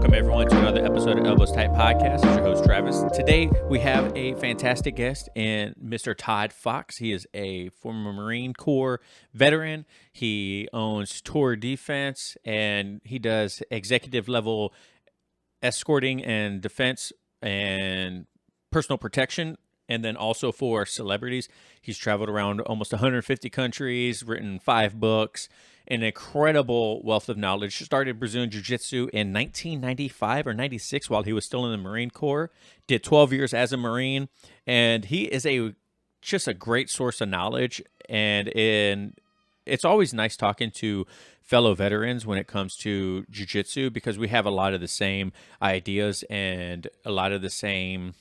Welcome, everyone, to another episode of Elbows Tight Podcast. It's your host, Travis. Today, we have a fantastic guest in Mr. Todd Fox. He is a former Marine Corps veteran. He owns Tour Defense, and he does executive-level escorting and defense and personal protection, and then also for celebrities. He's traveled around almost 150 countries, written 5 books, an incredible wealth of knowledge. Started Brazilian Jiu-Jitsu in 1995 or 96 while he was still in the Marine Corps. Did 12 years as a Marine, and he is just a great source of knowledge. And it's always nice talking to fellow veterans when it comes to Jiu-Jitsu because we have a lot of the same ideas and a lot of the same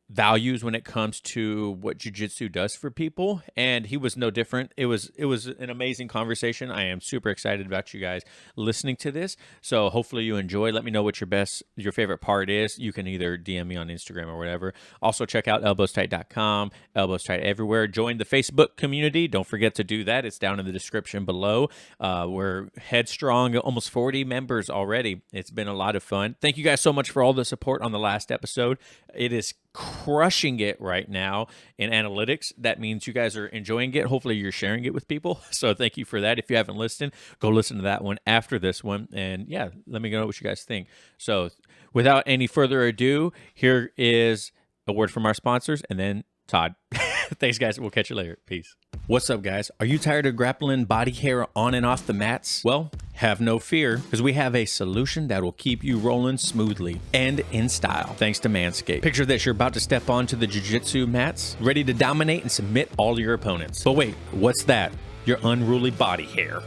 values when it comes to what jiu-jitsu does for people, and he was no different. It was an amazing conversation. I am super excited about you guys listening to this, so hopefully you enjoy. Let me know what your favorite part is. You can either DM me on Instagram or whatever. Also check out elbowstight.com, Elbows Tight everywhere. Join the Facebook community. Don't forget to do that. It's down in the description below. We're headstrong, almost 40 members already. It's been a lot of fun. Thank you guys so much for all the support on the last episode. It is crushing it right now in analytics. That means you guys are enjoying it. Hopefully you're sharing it with people. So thank you for that. If you haven't listened, go listen to that one after this one. And yeah, let me know what you guys think. So without any further ado, here is a word from our sponsors and then Todd. Thanks, guys. We'll catch you later. Peace. What's up, guys? Are you tired of grappling body hair on and off the mats? Well, have no fear, because we have a solution that will keep you rolling smoothly and in style, thanks to Manscaped. Picture this, you're about to step onto the jiu-jitsu mats, ready to dominate and submit all your opponents. But wait, what's that? Your unruly body hair.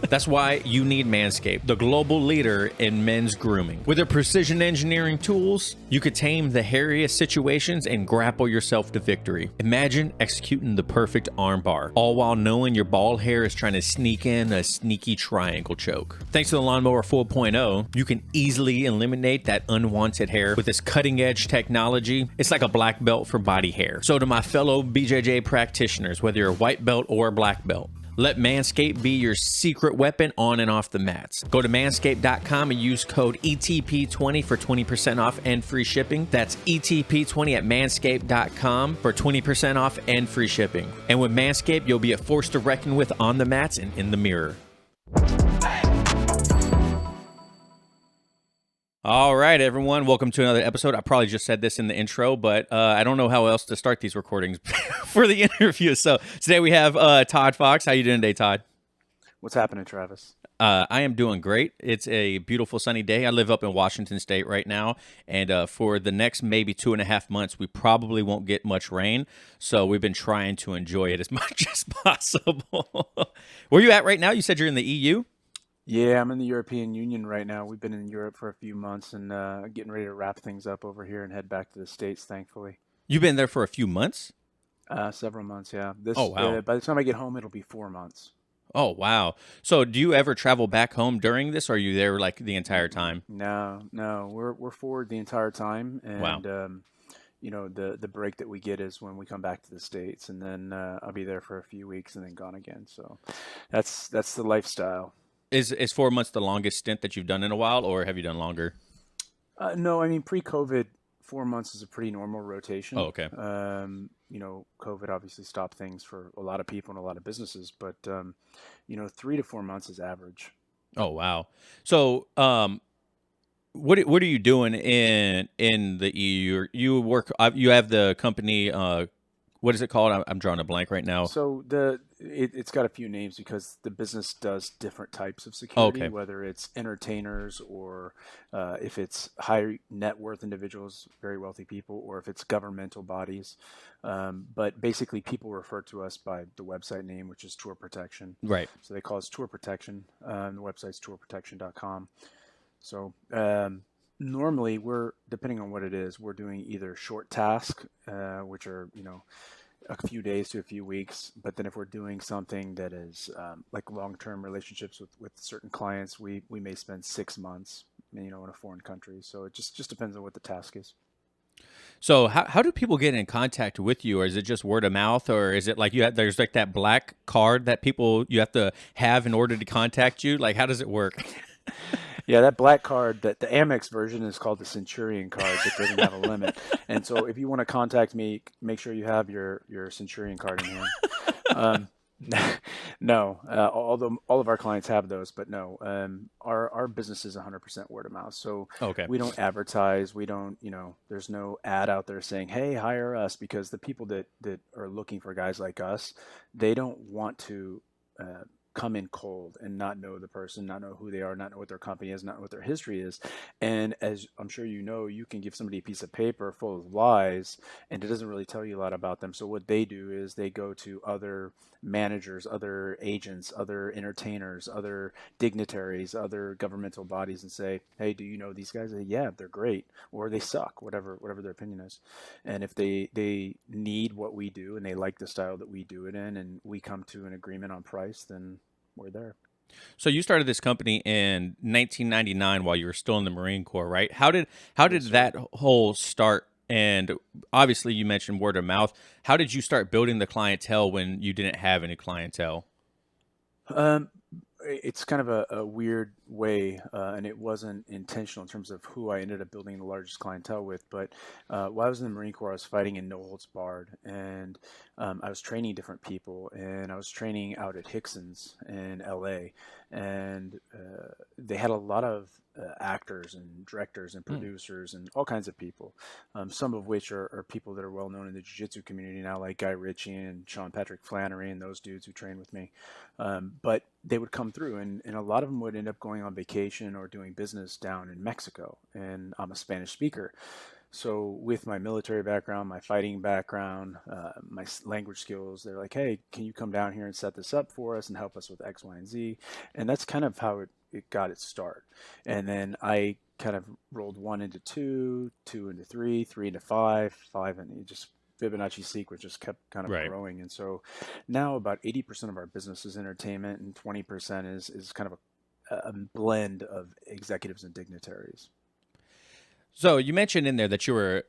That's why you need Manscaped, the global leader in men's grooming. With their precision engineering tools, you could tame the hairiest situations and grapple yourself to victory. Imagine executing the perfect armbar, all while knowing your bald hair is trying to sneak in a sneaky triangle choke. Thanks to the Lawnmower 4.0, you can easily eliminate that unwanted hair with this cutting-edge technology. It's like a black belt for body hair. So to my fellow BJJ practitioners, whether you're a white belt or a black belt, let Manscaped be your secret weapon on and off the mats. Go to manscaped.com and use code ETP20 for 20% off and free shipping. That's ETP20 at manscaped.com for 20% off and free shipping. And with Manscaped, you'll be a force to reckon with on the mats and in the mirror. All right, everyone. Welcome to another episode. I probably just said this in the intro, but I don't know how else to start these recordings for the interview. So today we have Todd Fox. How you doing today, Todd? What's happening, Travis? I am doing great. It's a beautiful sunny day. I live up in Washington State right now, and for the next maybe 2.5 months, we probably won't get much rain. So we've been trying to enjoy it as much as possible. Where are you at right now? You said you're in the EU? Yeah, I'm in the European Union right now. We've been in Europe for a few months and getting ready to wrap things up over here and head back to the States, thankfully. You've been there for a few months? Several months, yeah. Oh, wow. By the time I get home, it'll be 4 months. Oh, wow. So do you ever travel back home during this, or are you there like the entire time? No. We're forward the entire time. And, wow. The break that we get is when we come back to the States, and then I'll be there for a few weeks and then gone again. So that's the lifestyle. Is 4 months the longest stint that you've done in a while, or have you done longer? No, I mean, pre-COVID, 4 months is a pretty normal rotation. Oh, okay. COVID obviously stopped things for a lot of people and a lot of businesses, but 3 to 4 months is average. Oh, wow. So, what are you doing in the EU? You work. You have the company. What is it called? I'm drawing a blank right now. So it's got a few names because the business does different types of security, okay. Whether it's entertainers or if it's high net worth individuals, very wealthy people, or if it's governmental bodies. But basically, people refer to us by the website name, which is Tour Protection. Right. So they call us Tour Protection. The website's tourprotection.com. So normally, depending on what it is, we're doing either short tasks, which are, a few days to a few weeks. But then if we're doing something that is like long-term relationships with certain clients, we may spend 6 months, in a foreign country. So it just depends on what the task is. So how do people get in contact with you? Or is it just word of mouth, or is it like there's like that black card that you have to have in order to contact you? Like, how does it work? Yeah, that black card, that the Amex version is called the Centurion card that doesn't have a limit. And so if you want to contact me, make sure you have your Centurion card in hand. Um, no, although all of our clients have those, but no, our business is 100% word of mouth. So Okay. we don't advertise. We don't, there's no ad out there saying, "Hey, hire us," because the people that are looking for guys like us, they don't want to. Uh, Come in cold and not know the person, not know who they are, not know what their company is, not know what their history is. And as I'm sure you know, you can give somebody a piece of paper full of lies and it doesn't really tell you a lot about them. So what they do is they go to other managers, other agents, other entertainers, other dignitaries, other governmental bodies and say, "Hey, do you know these guys?" They, "Yeah, they're great," or "They suck," whatever their opinion is. And if they need what we do and they like the style that we do it in and we come to an agreement on price, then we're there. So you started this company in 1999 while you were still in the Marine Corps, right? How did Yes, sir. that whole start? And obviously, you mentioned word of mouth. How did you start building the clientele when you didn't have any clientele? Um, it's kind of a weird way, and it wasn't intentional in terms of who I ended up building the largest clientele with. But while I was in the Marine Corps, I was fighting in no holds barred, and I was training different people, and I was training out at Hickson's in LA, and they had a lot of actors and directors and Hmm. producers and all kinds of people, some of which are people that are well known in the jiu-jitsu community now, like Guy Ritchie and Sean Patrick Flannery and those dudes who train with me. But they would come through, and a lot of them would end up going on vacation or doing business down in Mexico. And I'm a Spanish speaker. So, with my military background, my fighting background, my language skills, they're like, "Hey, can you come down here and set this up for us and help us with X, Y, and Z?" And that's kind of how it got its start. And then I kind of rolled one into two, two into three, three into five, five, and it just Fibonacci sequence just kept kind of Right. growing. And so now about 80% of our business is entertainment and 20% is kind of a blend of executives and dignitaries. So you mentioned in there that you were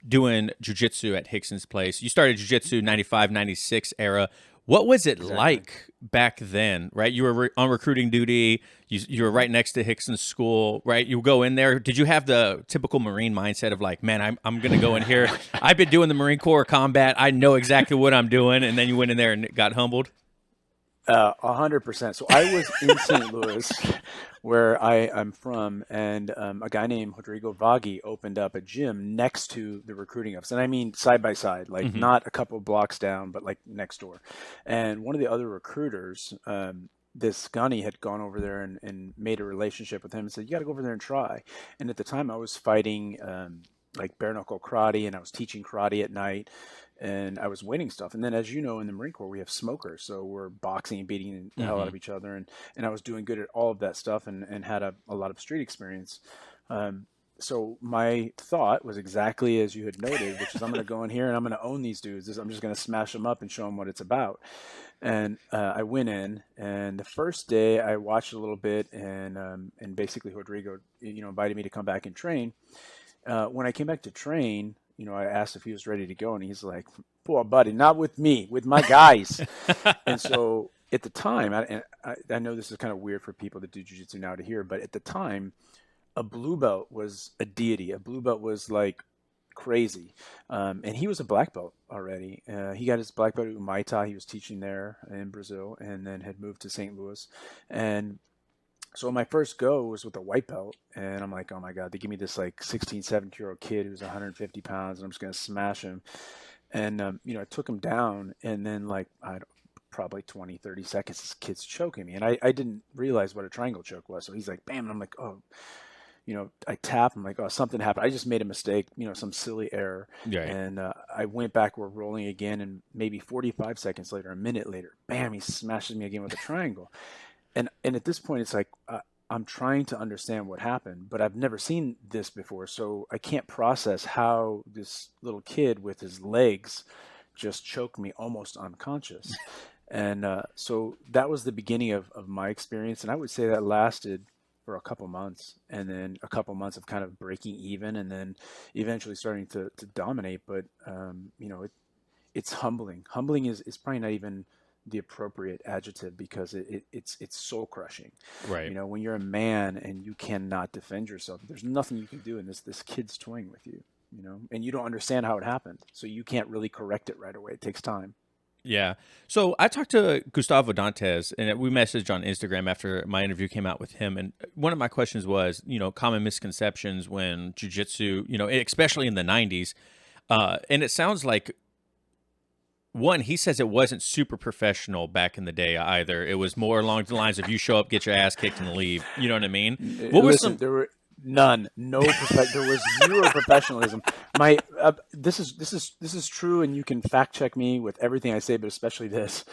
doing jujitsu at Hickson's place. You started jujitsu 95, 96 era. What was it Exactly. like back then, right? You were on recruiting duty. You were Mhm. right next to Hickson's school, right? You go in there. Did you have the typical Marine mindset of like, man, I'm going to go in here. I've been doing the Marine Corps combat. I know exactly what I'm doing. And then you went in there and got humbled. 100%. So I was in St. Louis, where I'm from, and a guy named Rodrigo Vaghi opened up a gym next to the recruiting office, and I mean side by side, like Hmm. not a couple blocks down, but like next door. And one of the other recruiters, this Gunny had gone over there and made a relationship with him and said, "You got to go over there and try." And at the time, I was fighting. Like bare knuckle karate, and I was teaching karate at night, and I was winning stuff. And then, as you know, in the Marine Corps, we have smokers, so we're boxing and beating the hell out Hmm. of each other, and I was doing good at all of that stuff, and had a lot of street experience. Um, so my thought was exactly as you had noted, which is I'm going to go in here and I'm going to own these dudes. I'm just going to smash them up and show them what it's about. And I went in, and the first day I watched a little bit, and basically Rodrigo, invited me to come back and train. When I came back to train, I asked if he was ready to go, and he's like, "Poor buddy, not with me, with my guys." And so at the time, I know this is kind of weird for people that do jujitsu now to hear, but at the time, a blue belt was a deity. A blue belt was like crazy, and he was a black belt already. He got his black belt at Umaita. He was teaching there in Brazil, and then had moved to St. Louis, and so my first go was with a white belt, and I'm like, oh my god, they give me this like 16, 17-year-old kid who's 150 pounds, and I'm just gonna smash him. And I took him down, and then like I don't, probably 20, 30 seconds, this kid's choking me, and I didn't realize what a triangle choke was. So he's like, bam, and I'm like, oh, I tap. I'm like, oh, something happened. I just made a mistake, some silly error, Right. and I went back. We're rolling again, and maybe 45 seconds later, a minute later, bam, he smashes me again with a triangle. And at this point it's like I'm trying to understand what happened, but I've never seen this before, so I can't process how this little kid with his legs just choked me almost unconscious. And so that was the beginning of my experience, and I would say that lasted for a couple months, and then a couple months of kind of breaking even, and then eventually starting to dominate. But it's humbling. Humbling is probably not even the appropriate adjective because it's soul crushing. Right. When you're a man and you cannot defend yourself, there's nothing you can do, and this kid's toying with you. And you don't understand how it happened, so you can't really correct it right away. It takes time. Yeah. So I talked to Gustavo Dantes, and we messaged on Instagram after my interview came out with him. And one of my questions was, common misconceptions when jujitsu, especially in the 90s. And it sounds like one, he says it wasn't super professional back in the day either. It was more along the lines of you show up, get your ass kicked, and leave. You know what I mean? What were Listen, some? there were none, no, there was zero professionalism. My this is true, and you can fact check me with everything I say, but especially this.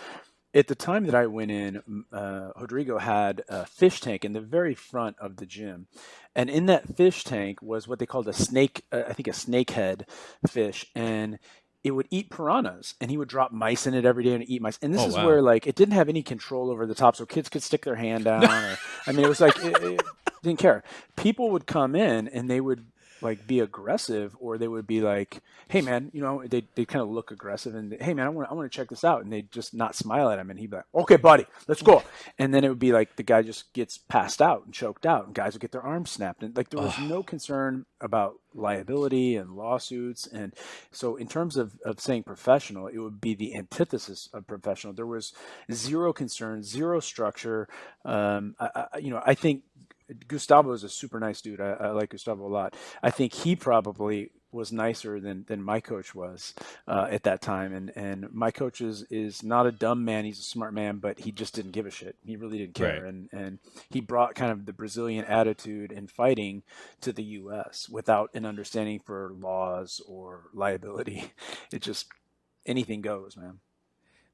At the time that I went in, Rodrigo had a fish tank in the very front of the gym. And in that fish tank was what they called a snake, I think a snakehead fish. And it would eat piranhas, and he would drop mice in it every day and eat mice. And this Oh is wow. where, like, it didn't have any control over the top, so kids could stick their hand down. Or, I mean, it was like, it didn't care. People would come in and they would like be aggressive, or they would be like, hey man, they kind of look aggressive, and hey man, I want to check this out, and they'd just not smile at him, and he'd be like, okay buddy, let's go. And then it would be like the guy just gets passed out and choked out, and guys would get their arms snapped, and like there was no concern about liability and lawsuits. And so in terms of saying professional, it would be the antithesis of professional. There was zero concern, zero structure. I think Gustavo is a super nice dude. I like Gustavo a lot. I think he probably was nicer than my coach was at that time. And my coach is not a dumb man. He's a smart man, but he just didn't give a shit. He really didn't care. Right. And he brought kind of the Brazilian attitude in fighting to the U.S. without an understanding for laws or liability. It just, anything goes, man.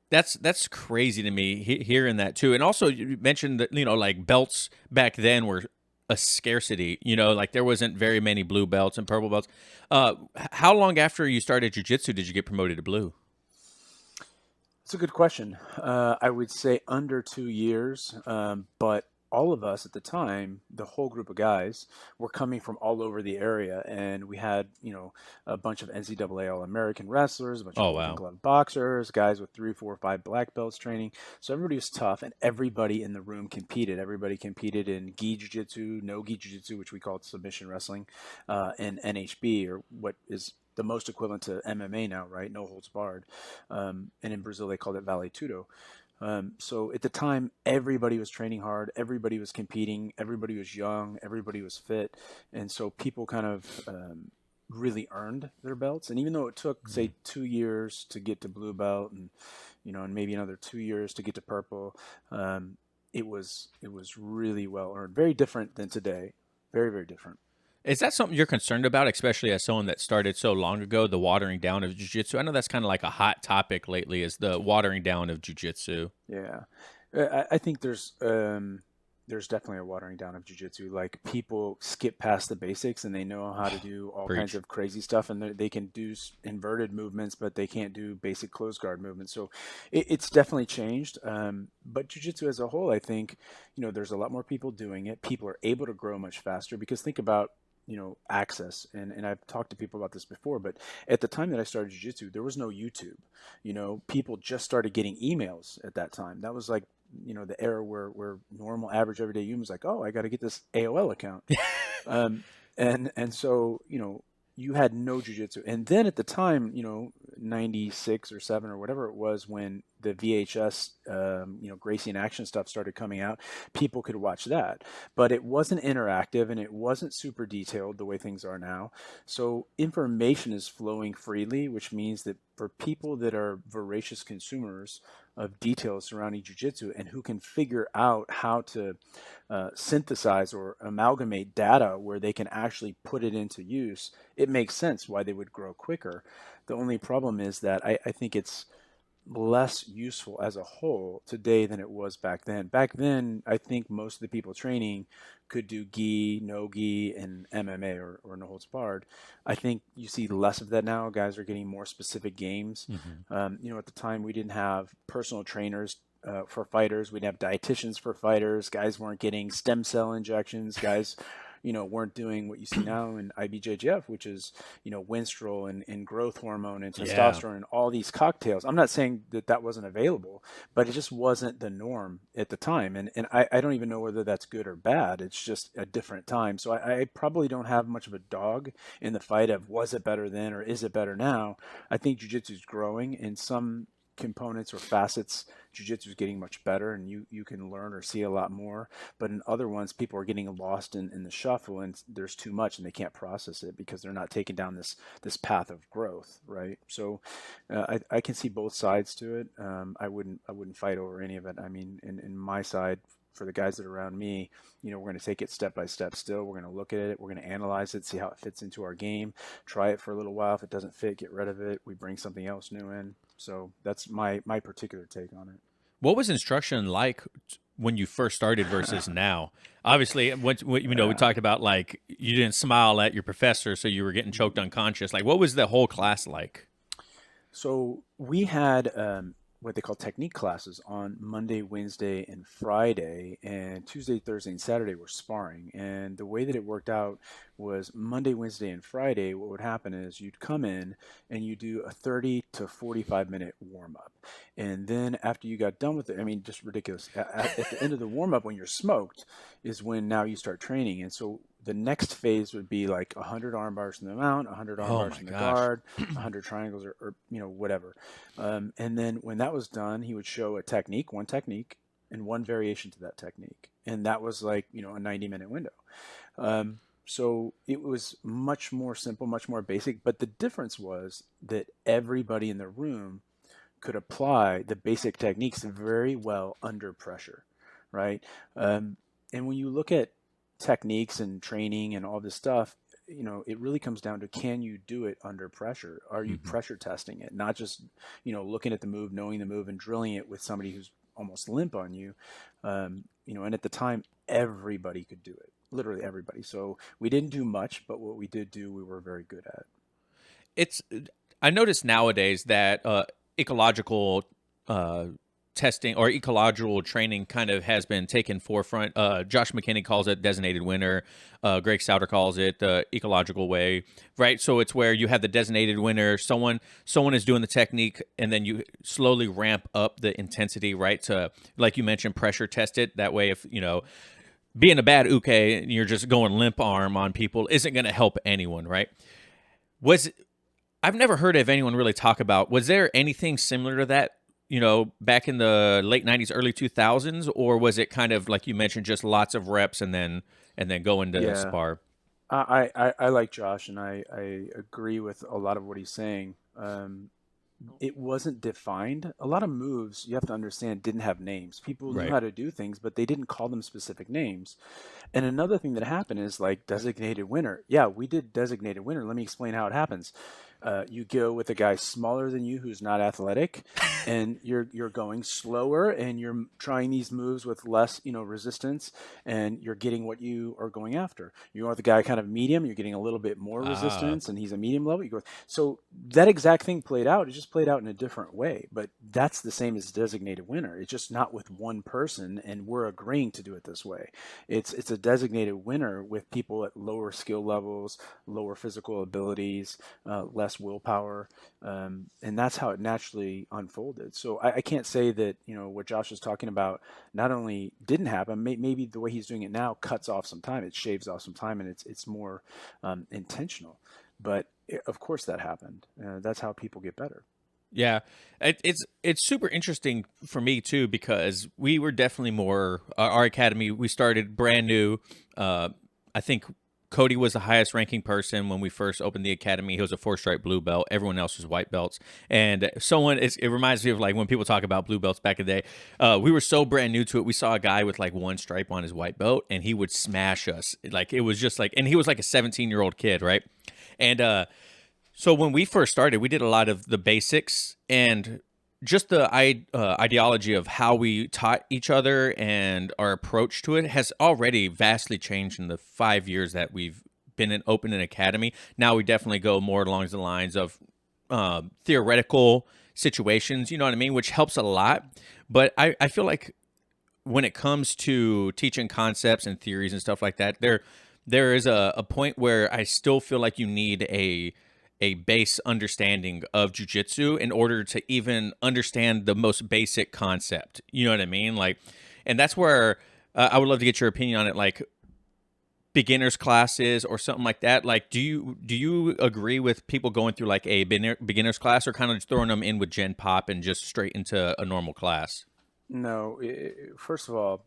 That's crazy to me hearing that too. And also you mentioned that like belts back then were a scarcity. Like there wasn't very many blue belts and purple belts. How long after you started jujitsu did you get promoted to blue? It's a good question. I would say under 2 years, but all of us at the time, the whole group of guys, were coming from all over the area, and we had, a bunch of NCAA All-American wrestlers, a bunch of Oh Golden wow. Glove boxers, guys with 3, 4, 5 black belts training. So everybody was tough, and everybody in the room competed. Everybody competed in gi jiu-jitsu, no gi jiu-jitsu, which we call submission wrestling, and NHB, or what is the most equivalent to MMA now, right? No holds barred. And in Brazil, they called it Vale Tudo. So at the time, everybody was training hard, everybody was competing, everybody was young, everybody was fit. And so people kind of really earned their belts. And even though it took, say, 2 years to get to blue belt, and maybe another 2 years to get to purple, it was really well earned. Very different than today. Very, very different. Is that something you're concerned about, especially as someone that started so long ago, the watering down of jiu-jitsu? I know that's kind of like a hot topic lately, is the watering down of jiu-jitsu. Yeah, I think there's definitely a watering down of jujitsu. Like people skip past the basics, and they know how to do all kinds Preach. of crazy stuff, and they can do inverted movements, but they can't do basic closed guard movements. So it's definitely changed. But jujitsu as a whole, I think, there's a lot more people doing it. People are able to grow much faster because think about access, and I've talked to people about this before, but at the time that I started jiu-jitsu, there was no YouTube. People just started getting emails at that time. That was like the era where normal average everyday human was like, oh, I got to get this AOL account. um, and so you had no jujitsu. And then at the time, 96 or 7 or whatever it was, when the VHS, Gracie in Action stuff started coming out, people could watch that. But it wasn't interactive, and it wasn't super detailed the way things are now. So information is flowing freely, which means that for people that are voracious consumers of details surrounding jiu-jitsu and who can figure out how to synthesize or amalgamate data where they can actually put it into use, it makes sense why they would grow quicker. The only problem is that I think it's less useful as a whole today than it was back then. Back then, I think most of the people training could do gi, no gi, and MMA, or no holds barred. I think you see less of that now. Guys are getting more specific games. Hmm. At the time, we didn't have personal trainers for fighters. We didn't have dietitians for fighters. Guys weren't getting stem cell injections. Guys weren't doing what you see now in IBJJF, which is, Winstrol and growth hormone and Yeah. testosterone and all these cocktails. I'm not saying that that wasn't available, but it just wasn't the norm at the time. And I don't even know whether that's good or bad. It's just a different time. So I probably don't have much of a dog in the fight of was it better then or is it better now. I think jiu-jitsu is growing in some components or facets. Jiu-jitsu is getting much better, and you can learn or see a lot more. But in other ones, people are getting lost in the shuffle, and there's too much, and they can't process it because they're not taking down this path of growth, right? So I can see both sides to it. I wouldn't fight over any of it. I mean, in my side, for the guys that are around me, we're going to take it step by step still. We're going to look at it. We're going to analyze it, see how it fits into our game, try it for a little while. If it doesn't fit, get rid of it. We bring something else new in. So that's my particular take on What was instruction like when you first started versus it. now? Obviously, we Yeah. talked about like you didn't smile at your professor, so you were getting choked unconscious. Like, what was the whole class like? So we had what they call technique classes on Monday, Wednesday, and Friday, and Tuesday, Thursday, and Saturday were sparring. And the way that it worked out was Monday, Wednesday, and Friday. What would happen is you'd come in and you do a 30 to 45-minute warm up, and then after you got done with it, I mean, just ridiculous. At the end of the warm up, when you're smoked, is when now you start training. And so the next phase would be like 100 arm bars from the mount, 100 arm Oh bars my from the gosh. guard, 100 triangles, or whatever. And then when that was done, he would show a technique, one technique, and one variation to that technique, and that was like a 90-minute window. So it was much more simple, much more basic. But the difference was that everybody in the room could apply the basic techniques very well under pressure, right? And when you look at techniques and training and all this stuff, it really comes down to, can you do it under pressure? Are you Mhm. pressure testing it? Not just, looking at the move, knowing the move, and drilling it with somebody who's almost limp on you. And at the time, everybody could do it, literally everybody. So we didn't do much, but what we did do, we were very good at. It's I notice nowadays that ecological uh, testing or ecological training kind of has been taken forefront. Josh McKinney calls it designated winner. Greg Souter calls it the ecological way, right? So it's where you have the designated winner. Someone is doing the technique, and then you slowly ramp up the intensity, right? To, like you mentioned, pressure test it. That way, if being a bad uke and you're just going limp arm on people isn't going to help anyone, right? Was I've never heard of anyone really talk about. Was there anything similar to that, back in the late '90s, early 2000s, or was it kind of like you mentioned, just lots of reps and then go into Yeah, spar? I like Josh, and I agree with a lot of what he's saying. It wasn't defined. A lot of moves, you have to understand, didn't have names. People knew Right. how to do things, but they didn't call them specific names. And another thing that happened is like designated winner. Yeah, we did designated winner. Let me explain how it happens. You go with a guy smaller than you who's not athletic, and you're going slower, and you're trying these moves with less resistance, and you're getting what you are going after. You go with the guy kind of medium, you're getting a little bit more Ah, resistance, and he's a medium level. You go so that exact thing played out. It just played out in a different way, but that's the same as designated winner. It's just not with one person, and we're agreeing to do it this way. It's a designated winner with people at lower skill levels, lower physical abilities, less willpower, and that's how it naturally unfolded. So I can't say that what Josh is talking about not only didn't happen, maybe the way he's doing it now cuts off some time, it shaves off some time, and it's more intentional. But of course that happened. That's how people get better. yeah. It's super interesting for me too because we were definitely more our academy. We started brand new. I think Cody was the highest ranking person when we first opened the academy. He was a 4 stripe blue belt. Everyone else was white belts. And it reminds me of like when people talk about blue belts back in the day. We were so brand new to it. We saw a guy with like 1 stripe on his white belt, and he would smash us. Like it was just like, and he was like a 17-year-old kid, right? And so when we first started, we did a lot of the basics and just the ideology of how we taught each other and our approach to it has already vastly changed in the 5 years that we've been in open an academy. Now we definitely go more along the lines of theoretical situations, you know what I mean, which helps a lot. But I feel like when it comes to teaching concepts and theories and stuff like that, there is a point where I still feel like you need a base understanding of jujitsu in order to even understand the most basic concept. You know what I mean? Like, and that's where I would love to get your opinion on it. Like beginners classes or something like that. Like, do you agree with people going through like a beginners class, or kind of just throwing them in with Gen Pop and just straight into a normal class? No, first of all,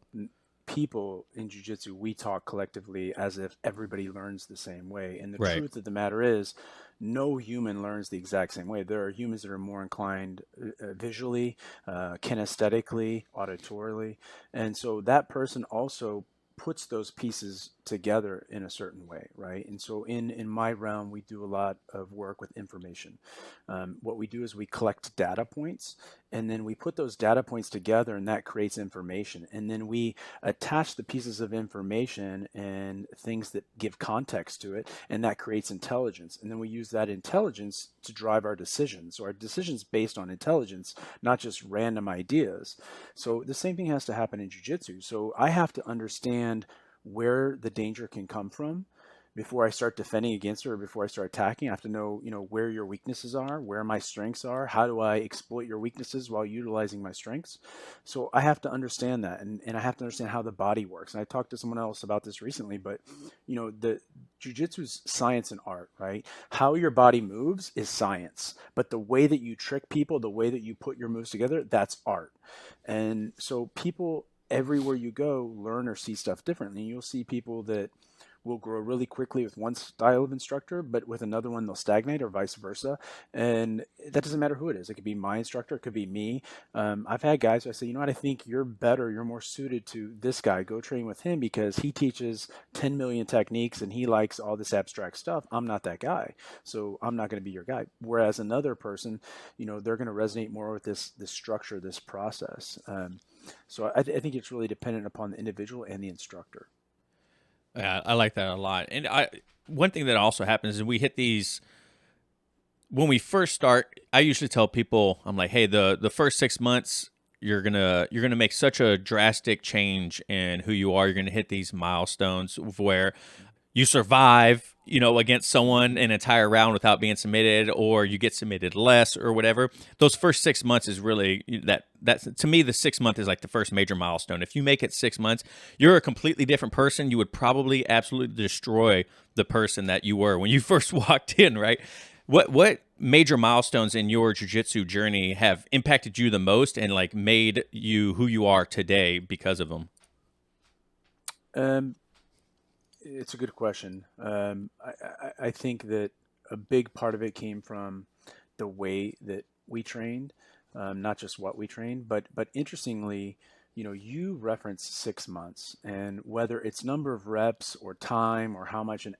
people in jiu-jitsu, we talk collectively as if everybody learns the same way. And the Right. truth of the matter is, no human learns the exact same way. There are humans that are more inclined visually, kinesthetically, auditorily. And so that person also puts those pieces together in a certain way, right? And so in my realm, we do a lot of work with information. What we do is we collect data points, and then we put those data points together, and that creates information. And then we attach the pieces of information and things that give context to it, and that creates intelligence. And then we use that intelligence to drive our decisions. So our decisions based on intelligence, not just random ideas. So the same thing has to happen in jiu-jitsu. So I have to understand where the danger can come from before I start defending against it, or before I start attacking. I have to know, where your weaknesses are, where my strengths are, how do I exploit your weaknesses while utilizing my strengths. So I have to understand that, and I have to understand how the body works. And I talked to someone else about this recently, but the jujitsu's science and art, right? How your body moves is science, but the way that you trick people, the way that you put your moves together, that's art. And so people everywhere you go learn or see stuff differently. You'll see people that will grow really quickly with one style of instructor, but with another one they'll stagnate, or vice versa. And that doesn't matter who it is. It could be my instructor, it could be me. I've had guys who I say, you know what, I think you're better, you're more suited to this guy. Go train with him because he teaches 10 million techniques and he likes all this abstract stuff. I'm not that guy, so I'm not going to be your guy. Whereas another person, they're going to resonate more with this structure, this process. So I think it's really dependent upon the individual and the instructor. Yeah, I like that a lot. And I one thing that also happens is we hit these when we first start. I usually tell people, I'm like, hey, the first 6 months you're gonna make such a drastic change in who you are. You're gonna hit these milestones where you survive, against someone an entire round without being submitted, or you get submitted less or whatever. Those first 6 months is really that's to me, the 6 month is like the first major milestone. If you make it 6 months, you're a completely different person. You would probably absolutely destroy the person that you were when you first walked in, right? What major milestones in your jiu-jitsu journey have impacted you the most and like made you who you are today because of them? Um, it's a good question. I think that a big part of it came from the way that we trained, not just what we trained, but interestingly, you reference 6 months, and whether it's number of reps or time or how much an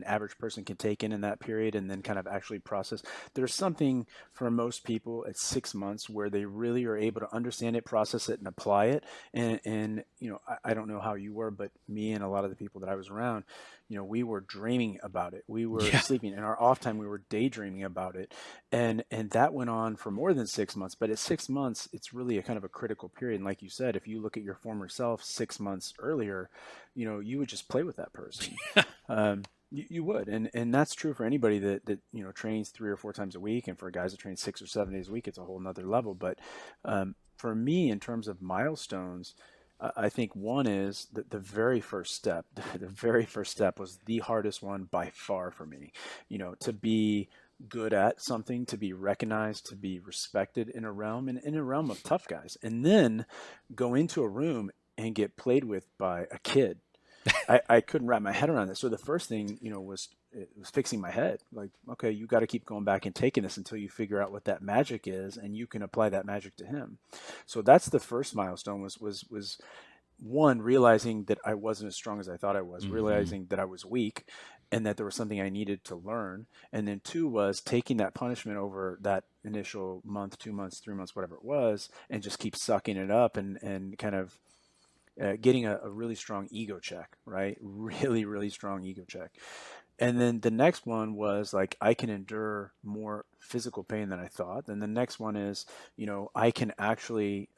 average person can take in that period and then kind of actually process. There's something for most people at 6 months where they really are able to understand it, process it, and apply it. And I don't know how you were, but me and a lot of the people that I was around, we were dreaming about it. We were Yeah. sleeping. In our off time, we were daydreaming about it. And that went on for more than 6 months. But at 6 months, it's really a kind of a critical period. And like you said, if you look at your former self 6 months earlier, you would just play with that person. You would, and that's true for anybody that trains 3 or 4 times a week, and for guys that train 6 or 7 days a week, it's a whole nother level. But for me, in terms of milestones, I think one is that the very first step. The very first step was the hardest one by far for me. To be good at something, to be recognized, to be respected in a realm, and in a realm of tough guys, and then go into a room and get played with by a kid. I couldn't wrap my head around this. So the first thing, was fixing my head. Like, okay, you got to keep going back and taking this until you figure out what that magic is, and you can apply that magic to him. So that's the first milestone. Was one, realizing that I wasn't as strong as I thought I was, Hmm. realizing that I was weak, and that there was something I needed to learn. And then two was taking that punishment over that initial month, 2 months, 3 months, whatever it was, and just keep sucking it up, and kind of getting a really strong ego check, right? Really, really strong ego check. And then the next one was like, I can endure more physical pain than I thought. Then the next one is, I can actually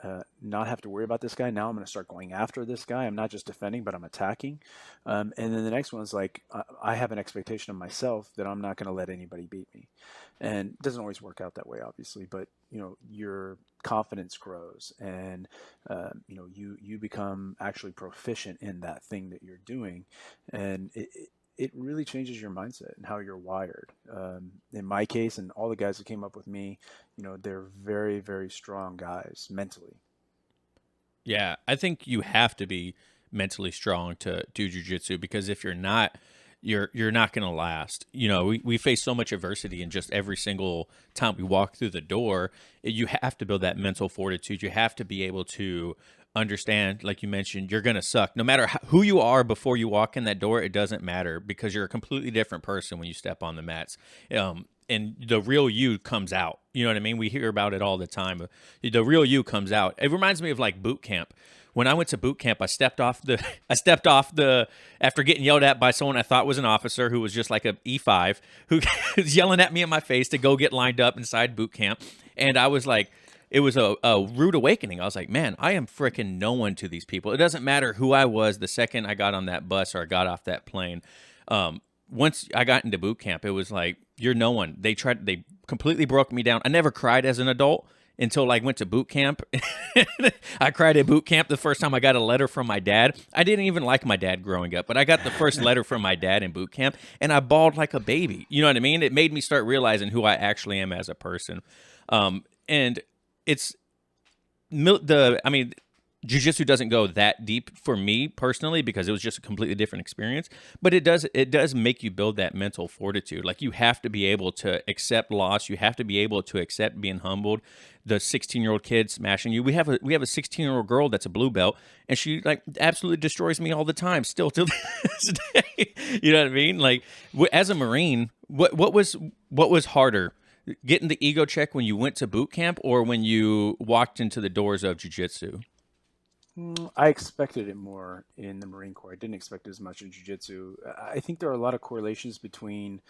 not have to worry about this guy. Now I'm going to start going after this guy. I'm not just defending, but I'm attacking. And then the next one is like, I have an expectation of myself that I'm not going to let anybody beat me. And it doesn't always work out that way, obviously, but your confidence grows, and you become actually proficient in that thing that you're doing, and it really changes your mindset and how you're wired. In my case, and all the guys that came up with me, they're very, very strong guys mentally. Yeah, I think you have to be mentally strong to do jujitsu, because if you're not, you're not going to last. We face so much adversity, and just every single time we walk through the door, you have to build that mental fortitude. You have to be able to understand, like you mentioned, you're going to suck. No matter who you are before you walk in that door, it doesn't matter, because you're a completely different person when you step on the mats. And the real you comes out. You know what I mean? We hear about it all the time. The real you comes out. It reminds me of like boot camp. When I went to boot camp, I stepped off the after getting yelled at by someone I thought was an officer, who was just like a E5, who was yelling at me in my face to go get lined up inside boot camp. And I was like, it was a rude awakening. I was like, man, I am freaking no one to these people. It doesn't matter who I was the second I got on that bus or I got off that plane. Once I got into boot camp, it was like, you're no one. They completely broke me down. I never cried as an adult until I went to boot camp. I cried at boot camp the first time I got a letter from my dad. I didn't even like my dad growing up, but I got the first letter from my dad in boot camp, and I bawled like a baby. You know what I mean? It made me start realizing who I actually am as a person. And it's I mean, jiu-jitsu doesn't go that deep for me personally, because it was just a completely different experience, but it does make you build that mental fortitude. Like, you have to be able to accept loss. You have to be able to accept being humbled. The 16-year-old kid smashing you. We have a 16-year-old girl that's a blue belt, and she like absolutely destroys me all the time, still till this day. You know what I mean? Like, as a Marine, what was harder, getting the ego check when you went to boot camp, or when you walked into the doors of jiu-jitsu? I expected it more in the Marine Corps. I didn't expect it as much in Jiu-Jitsu. I think there are a lot of correlations between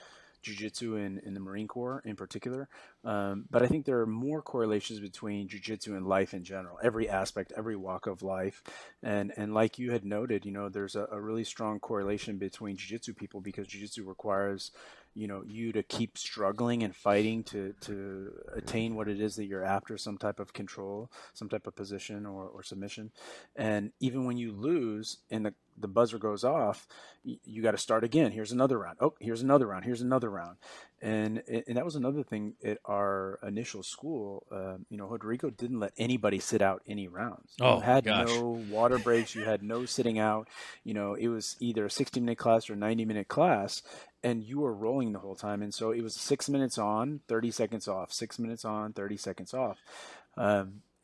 Jiu-Jitsu and the Marine Corps in particular, but I think there are more correlations between Jiu-Jitsu and life in general, every aspect, every walk of life. And like you had noted, there's a really strong correlation between Jiu-Jitsu people, because Jiu-Jitsu requires you to keep struggling and fighting to attain what it is that you're after, some type of control, some type of position or submission. And even when you lose and the buzzer goes off, you got to start again. Here's another round. Oh, here's another round. Here's another round. And that was another thing at our initial school. Rodrigo didn't let anybody sit out any rounds. You Oh my had gosh. no water breaks. You had no sitting out. It was either a 60-minute class or a 90-minute class, and you were rolling the whole time. And so it was 6 minutes on, 30 seconds off, 6 minutes on, 30 seconds off.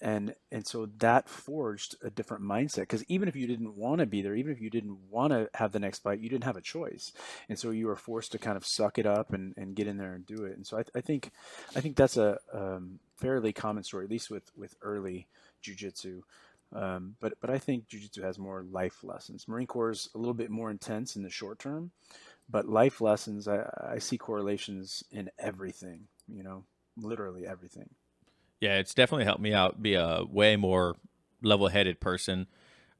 And so that forged a different mindset, because even if you didn't want to be there, even if you didn't want to have the next fight, you didn't have a choice. And so you were forced to kind of suck it up and get in there and do it. And so I think that's a fairly common story, at least with early jujitsu. But I think jujitsu has more life lessons. Marine Corps is a little bit more intense in the short term, but life lessons, I see correlations in everything, literally everything. Yeah, it's definitely helped me out be a way more level-headed person.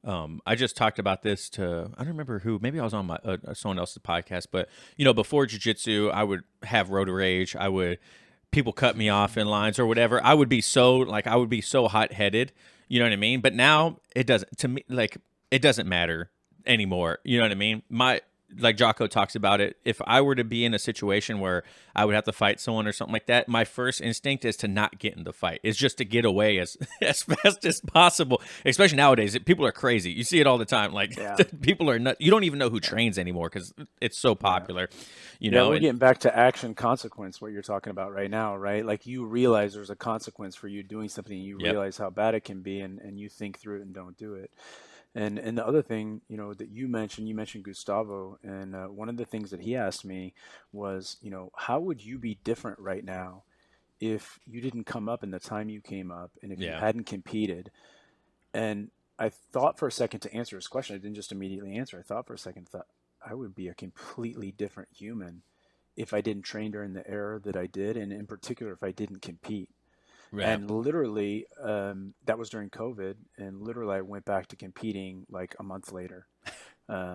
I just talked about this to, I don't remember who, maybe I was on my someone else's podcast, but before jiu-jitsu, I would have road rage. People cut me off in lines or whatever. I would be so hot-headed. You know what I mean? But now it doesn't, to me, like, it doesn't matter anymore. You know what I mean? Like Jocko talks about it, if I were to be in a situation where I would have to fight someone or something like that, my first instinct is to not get in the fight. It's just to get away as as fast as possible. Especially nowadays, people are crazy. You see it all the time. Like, Yeah. people are not. You don't even know who Yeah. trains anymore, because it's so Yeah. popular. Yeah, we're And getting back to action consequence, what you're talking about right now, right? Like, you realize there's a consequence for you doing something, and you yep, realize how bad it can be, and you think through it and don't do it. And the other thing, that you mentioned Gustavo, and one of the things that he asked me was, how would you be different right now if you didn't come up in the time you came up, and if you yeah, hadn't competed? And I thought for a second to answer his question. I didn't just immediately answer. I thought for a second, thought, I would be a completely different human if I didn't train during the era that I did, and in particular, if I didn't compete. Yeah, And literally, that was during COVID, and literally, I went back to competing like a month later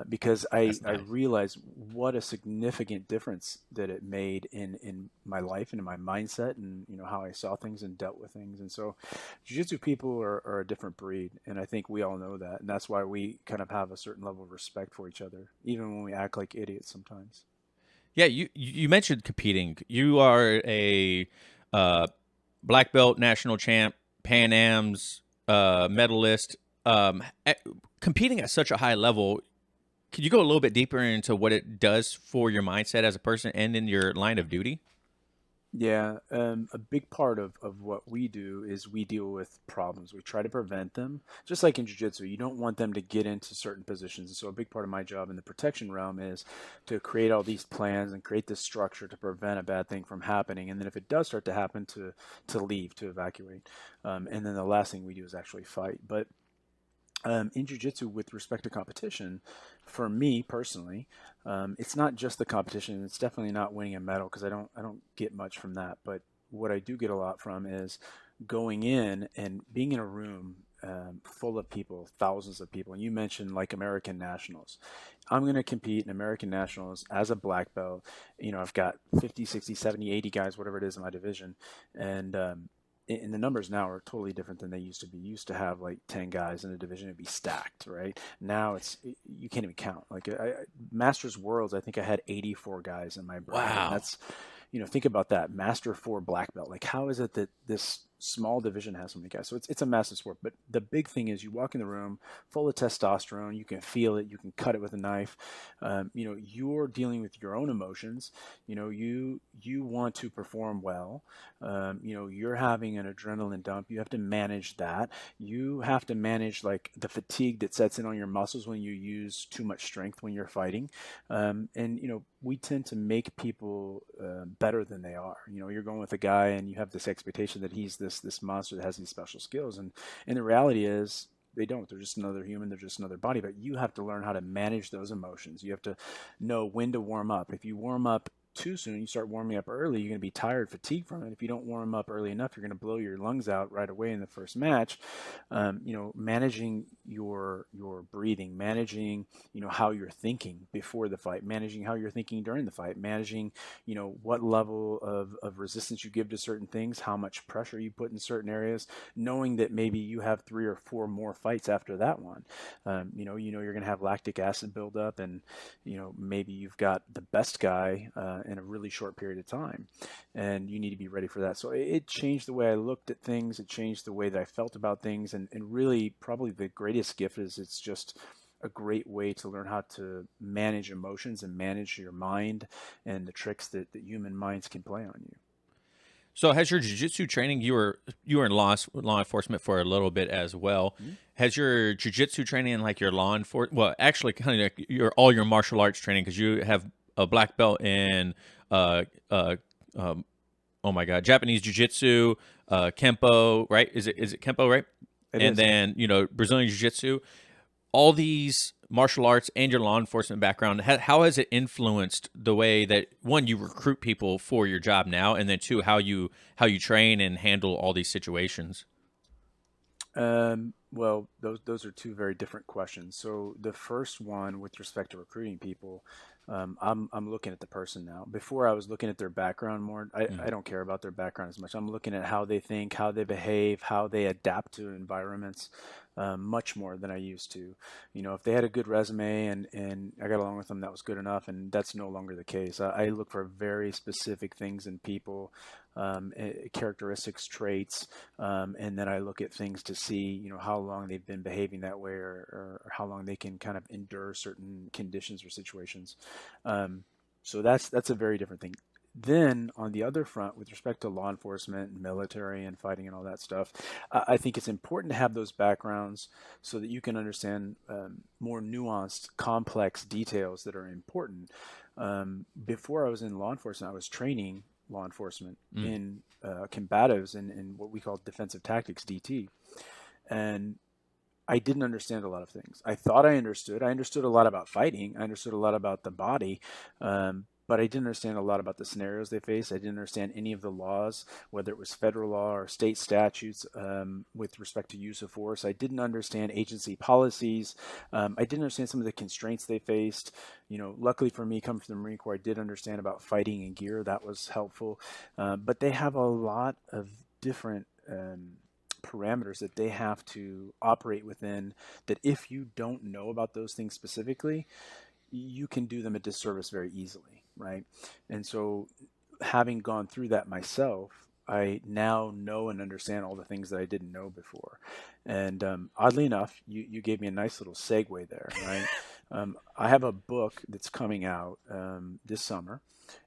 because that's I nice. realized what a significant difference that it made in my life and in my mindset, and how I saw things and dealt with things. And so jiu-jitsu people are a different breed, and I think we all know that, and that's why we kind of have a certain level of respect for each other, even when we act like idiots sometimes. Yeah, you mentioned competing. You are a uh, black belt national champ, Pan Am's medalist. Competing at such a high level, could you go a little bit deeper into what it does for your mindset as a person and in your line of duty? Yeah, a big part of what we do is we deal with problems. We try to prevent them. Just like in jiu-jitsu, you don't want them to get into certain positions. And so a big part of my job in the protection realm is to create all these plans and create this structure to prevent a bad thing from happening. And then if it does start to happen, to leave, to evacuate. And then the last thing we do is actually fight. But in jiu-jitsu, with respect to competition, for me personally, it's not just the competition. It's definitely not winning a medal, because I don't get much from that. But what I do get a lot from is going in and being in a room full of people, thousands of people. And you mentioned like American nationals. I'm going to compete in American nationals as a black belt. I've got 50, 60, 70, 80 guys, whatever it is in my division. And and the numbers now are totally different than they used to be. You used to have like 10 guys in a division, it'd be stacked, right? Now you can't even count. Like Masters Worlds, I think I had 84 guys in my bracket. And Wow. that's, think about that. Master 4 black belt. Like, how is it that this small division has so many guys? So it's a massive sport. But the big thing is, you walk in the room full of testosterone, you can feel it, you can cut it with a knife. You're dealing with your own emotions. You want to perform well. You're having an adrenaline dump. You have to manage that. You have to manage like the fatigue that sets in on your muscles when you use too much strength when you're fighting. And we tend to make people better than they are. You're going with a guy and you have this expectation that he's this monster that has these special skills, and the reality is, they don't. They're just another human. They're just another body. But you have to learn how to manage those emotions. You have to know when to warm up. If you warm up too soon, you start warming up early, you're going to be tired, fatigued from it. If you don't warm up early enough, you're going to blow your lungs out right away in the first match. Managing your breathing, managing how you're thinking before the fight, managing how you're thinking during the fight, managing what level of resistance you give to certain things, how much pressure you put in certain areas, knowing that maybe you have 3 or 4 more fights after that one. You're going to have lactic acid buildup, and maybe you've got the best guy in a really short period of time, and you need to be ready for that. So it changed the way I looked at things. It changed the way that I felt about things, and really, probably the greatest gift is it's just a great way to learn how to manage emotions and manage your mind, and the tricks that human minds can play on you. So, has your jiu-jitsu training? You were in law enforcement for a little bit as well. Mhm. Has your jiu-jitsu training and like your law enforcement? Well, actually, kind of like all your martial arts training, because you have a black belt in uh uh um, oh my god, Japanese jiu-jitsu, kempo, right? Is it kempo, right? It And is, yeah. then Brazilian jiu-jitsu. All these martial arts and your law enforcement background, how has it influenced the way that one, you recruit people for your job now, and then two, how you train and handle all these situations? Well, those are two very different questions. So the first one, with respect to recruiting people, I'm looking at the person now. Before, I was looking at their background more. I Mm. don't care about their background as much. I'm looking at how they think, how they behave, how they adapt to environments, much more than I used to. If they had a good resume and I got along with them, that was good enough, and that's no longer the case. I look for very specific things in people, characteristics, traits, and then I look at things to see, how long they've been behaving that way, or how long they can kind of endure certain conditions or situations. So that's a very different thing. Then on the other front, with respect to law enforcement and military and fighting and all that stuff, I think it's important to have those backgrounds so that you can understand more nuanced, complex details that are important. Before I was in law enforcement, I was training law enforcement Mm. in combatives and what we call defensive tactics, DT. And I didn't understand a lot of things. I thought I understood. I understood a lot about fighting. I understood a lot about the body, but I didn't understand a lot about the scenarios they face. I didn't understand any of the laws, whether it was federal law or state statutes with respect to use of force. I didn't understand agency policies. I didn't understand some of the constraints they faced. Luckily for me, coming from the Marine Corps, I did understand about fighting and gear. That was helpful. But they have a lot of different parameters that they have to operate within, that if you don't know about those things specifically, you can do them a disservice very easily, right? And so, having gone through that myself, I now know and understand all the things that I didn't know before. And oddly enough, you gave me a nice little segue there, right? I have a book that's coming out this summer,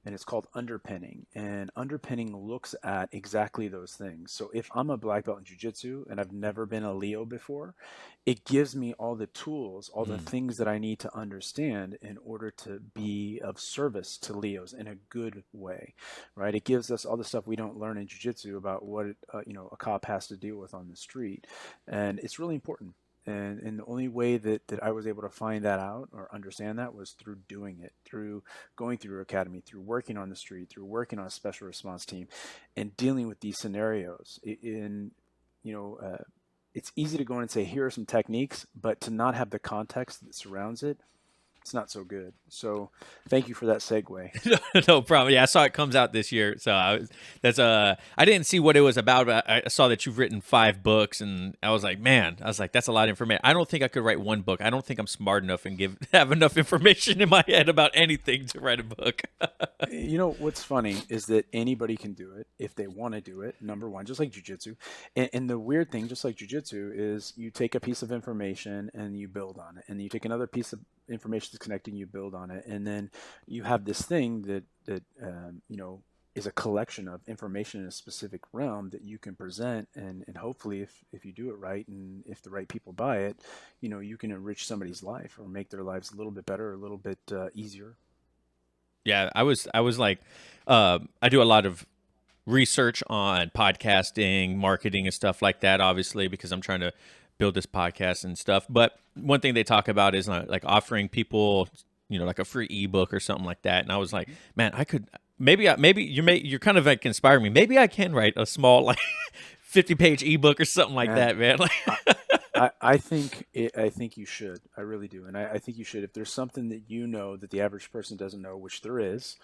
and it's called Underpinning. And Underpinning looks at exactly those things. So if I'm a black belt in jiu-jitsu and I've never been a Leo before, it gives me all the tools, all the Mm. things that I need to understand in order to be of service to Leos in a good way, right? It gives us all the stuff we don't learn in jiu-jitsu about what a cop has to deal with on the street, and it's really important. And the only way that I was able to find that out or understand that was through doing it, through going through academy, through working on the street, through working on a special response team, and dealing with these scenarios. You know, uh, it's easy to go in and say, here are some techniques, but to not have the context that surrounds it, it's not so good. So thank you for that segue. No problem. Yeah, I saw it comes out this year, so I didn't see what it was about, but I saw that you've written 5 books, and I was like, man, that's a lot of information. I don't think I could write one book. I don't think I'm smart enough and have enough information in my head about anything to write a book. What's funny is that anybody can do it if they want to do it. Number one, just like jujitsu. And the weird thing, just like jujitsu, is you take a piece of information and you build on it, and you take another piece of information that's connecting, you build on it, and then you have this thing that is a collection of information in a specific realm that you can present, and hopefully, if you do it right and if the right people buy it, you can enrich somebody's life or make their lives a little bit better, a little bit easier. Yeah, I was like, I do a lot of research on podcasting, marketing, and stuff like that, obviously, because I'm trying to build this podcast and stuff. But one thing they talk about is like offering people, like a free ebook or something like that. And I was like, man, I could maybe you're kind of like inspiring me. Maybe I can write a small like 50-page ebook or something like Man, that, man. Like, I think you should. I really do, and I think you should. If there's something that that the average person doesn't know, which there is,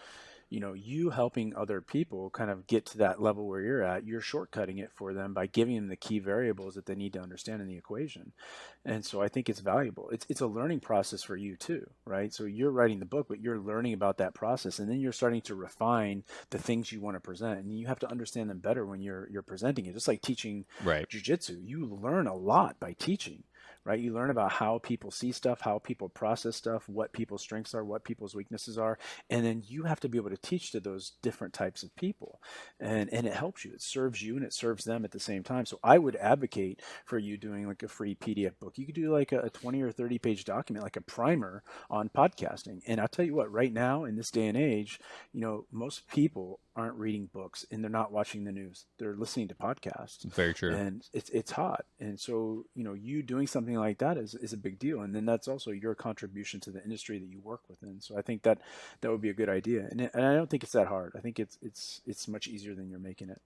you helping other people kind of get to that level where you're at, you're shortcutting it for them by giving them the key variables that they need to understand in the equation. And so I think it's valuable. It's a learning process for you too, right? So you're writing the book, but you're learning about that process, and then you're starting to refine the things you want to present, and you have to understand them better when you're presenting it. Just like teaching right. jujitsu, you learn a lot by teaching, right? You learn about how people see stuff, how people process stuff, what people's strengths are, what people's weaknesses are, and then you have to be able to teach to those different types of people, and it helps you. It serves you and it serves them at the same time. So I would advocate for you doing like a free PDF book. You could do like a 20 or 30-page document, like a primer on podcasting. And I'll tell you what, right now in this day and age, most people aren't reading books and they're not watching the news. They're listening to podcasts, Very true. and it's hot. And so, you doing something like that is a big deal. And then that's also your contribution to the industry that you work within. So I think that would be a good idea. And I don't think it's that hard. I think it's much easier than you're making it.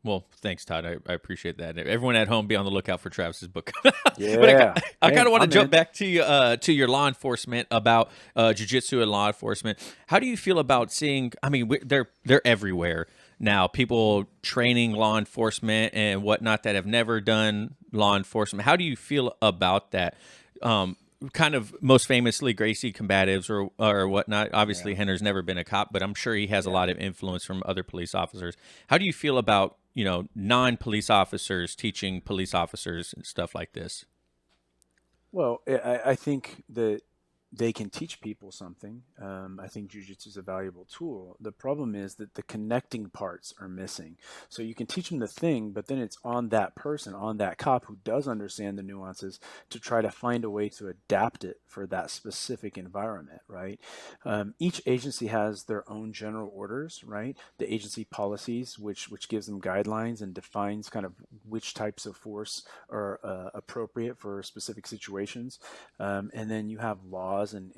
Well, thanks, Todd. I appreciate that. Everyone at home, be on the lookout for Travis's book. But Yeah. I Hey, kind of want to I'm jump in. back to your law enforcement about jujitsu and law enforcement. How do you feel about seeing? I mean, they're everywhere now. People training law enforcement and whatnot that have never done law enforcement. How do you feel about that? Kind of most famously Gracie combatives or whatnot. Yeah. Obviously, Henner's never been a cop, but I'm sure he has a Yeah. lot of influence from other police officers. How do you feel about non-police officers teaching police officers and stuff like this? Well, I think that they can teach people something. I think jujitsu is a valuable tool. The problem is that the connecting parts are missing. So you can teach them the thing, but then it's on that person, on that cop who does understand the nuances to try to find a way to adapt it for that specific environment, right? Each agency has their own general orders, right? The agency policies, which gives them guidelines and defines kind of which types of force are appropriate for specific situations. And then you have laws and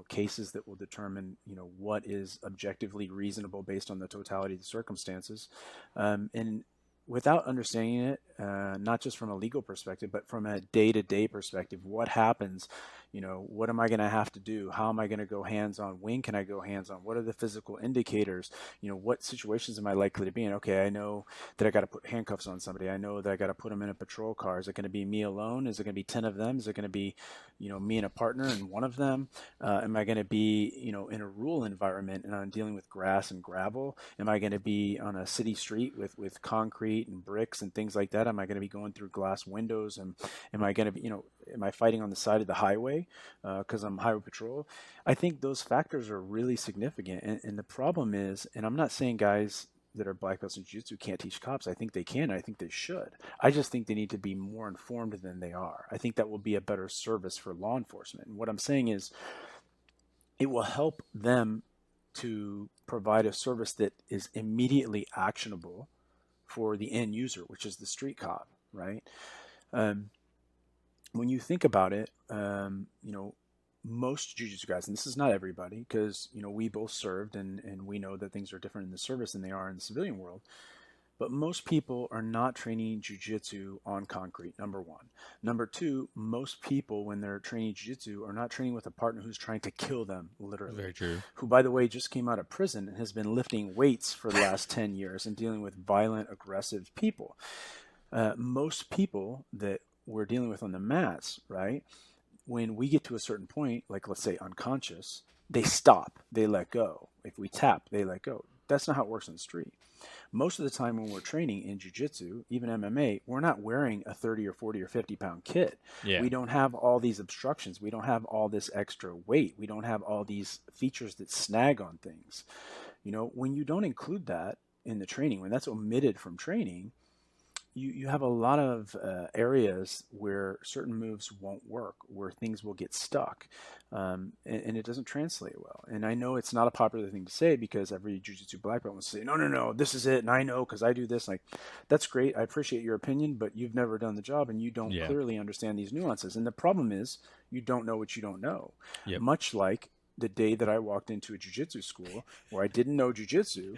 cases that will determine what is objectively reasonable based on the totality of the circumstances. And without understanding it, not just from a legal perspective, but from a day-to-day perspective, what happens? What am I going to have to do? How am I going to go hands-on? When can I go hands-on? What are the physical indicators? What situations am I likely to be in? Okay, I know that I got to put handcuffs on somebody. I know that I got to put them in a patrol car. Is it going to be me alone? Is it going to be 10 of them? Is it going to be, me and a partner and one of them? Am I going to be, in a rural environment and I'm dealing with grass and gravel? Am I going to be on a city street with concrete and bricks and things like that? Am I going to be going through glass windows? And am I going to be, am I fighting on the side of the highway because I'm highway patrol? I think those factors are really significant. And the problem is, and I'm not saying guys that are black belts in jiu-jitsu can't teach cops. I think they can. I think they should. I just think they need to be more informed than they are. I think that will be a better service for law enforcement. And what I'm saying is it will help them to provide a service that is immediately actionable for the end user, which is the street cop, right? When you think about it, most jiu-jitsu guys, and this is not everybody, because we both served and we know that things are different in the service than they are in the civilian world. But most people are not training jiu-jitsu on concrete, number one. Number two, most people, when they're training jiu-jitsu, are not training with a partner who's trying to kill them, literally. Very true. Who, by the way, just came out of prison and has been lifting weights for the last 10 years and dealing with violent, aggressive people. Most people that we're dealing with on the mats, right, when we get to a certain point, like let's say unconscious, they stop, they let go. If we tap, they let go. That's not how it works on the street. Most of the time when we're training in jiu-jitsu, even MMA, we're not wearing a 30 or 40 or 50 pound kit. Yeah. We don't have all these obstructions. We don't have all this extra weight. We don't have all these features that snag on things. When you don't include that in the training, when that's omitted from training, you have a lot of areas where certain moves won't work, where things will get stuck, and it doesn't translate well. And I know it's not a popular thing to say because every jiu-jitsu black belt will say, no, this is it, and I know because I do this. Like, that's great. I appreciate your opinion, but you've never done the job, and you don't clearly understand these nuances. And the problem is you don't know what you don't know. Yep. Much like the day that I walked into a jiu-jitsu school where I didn't know jiu-jitsu,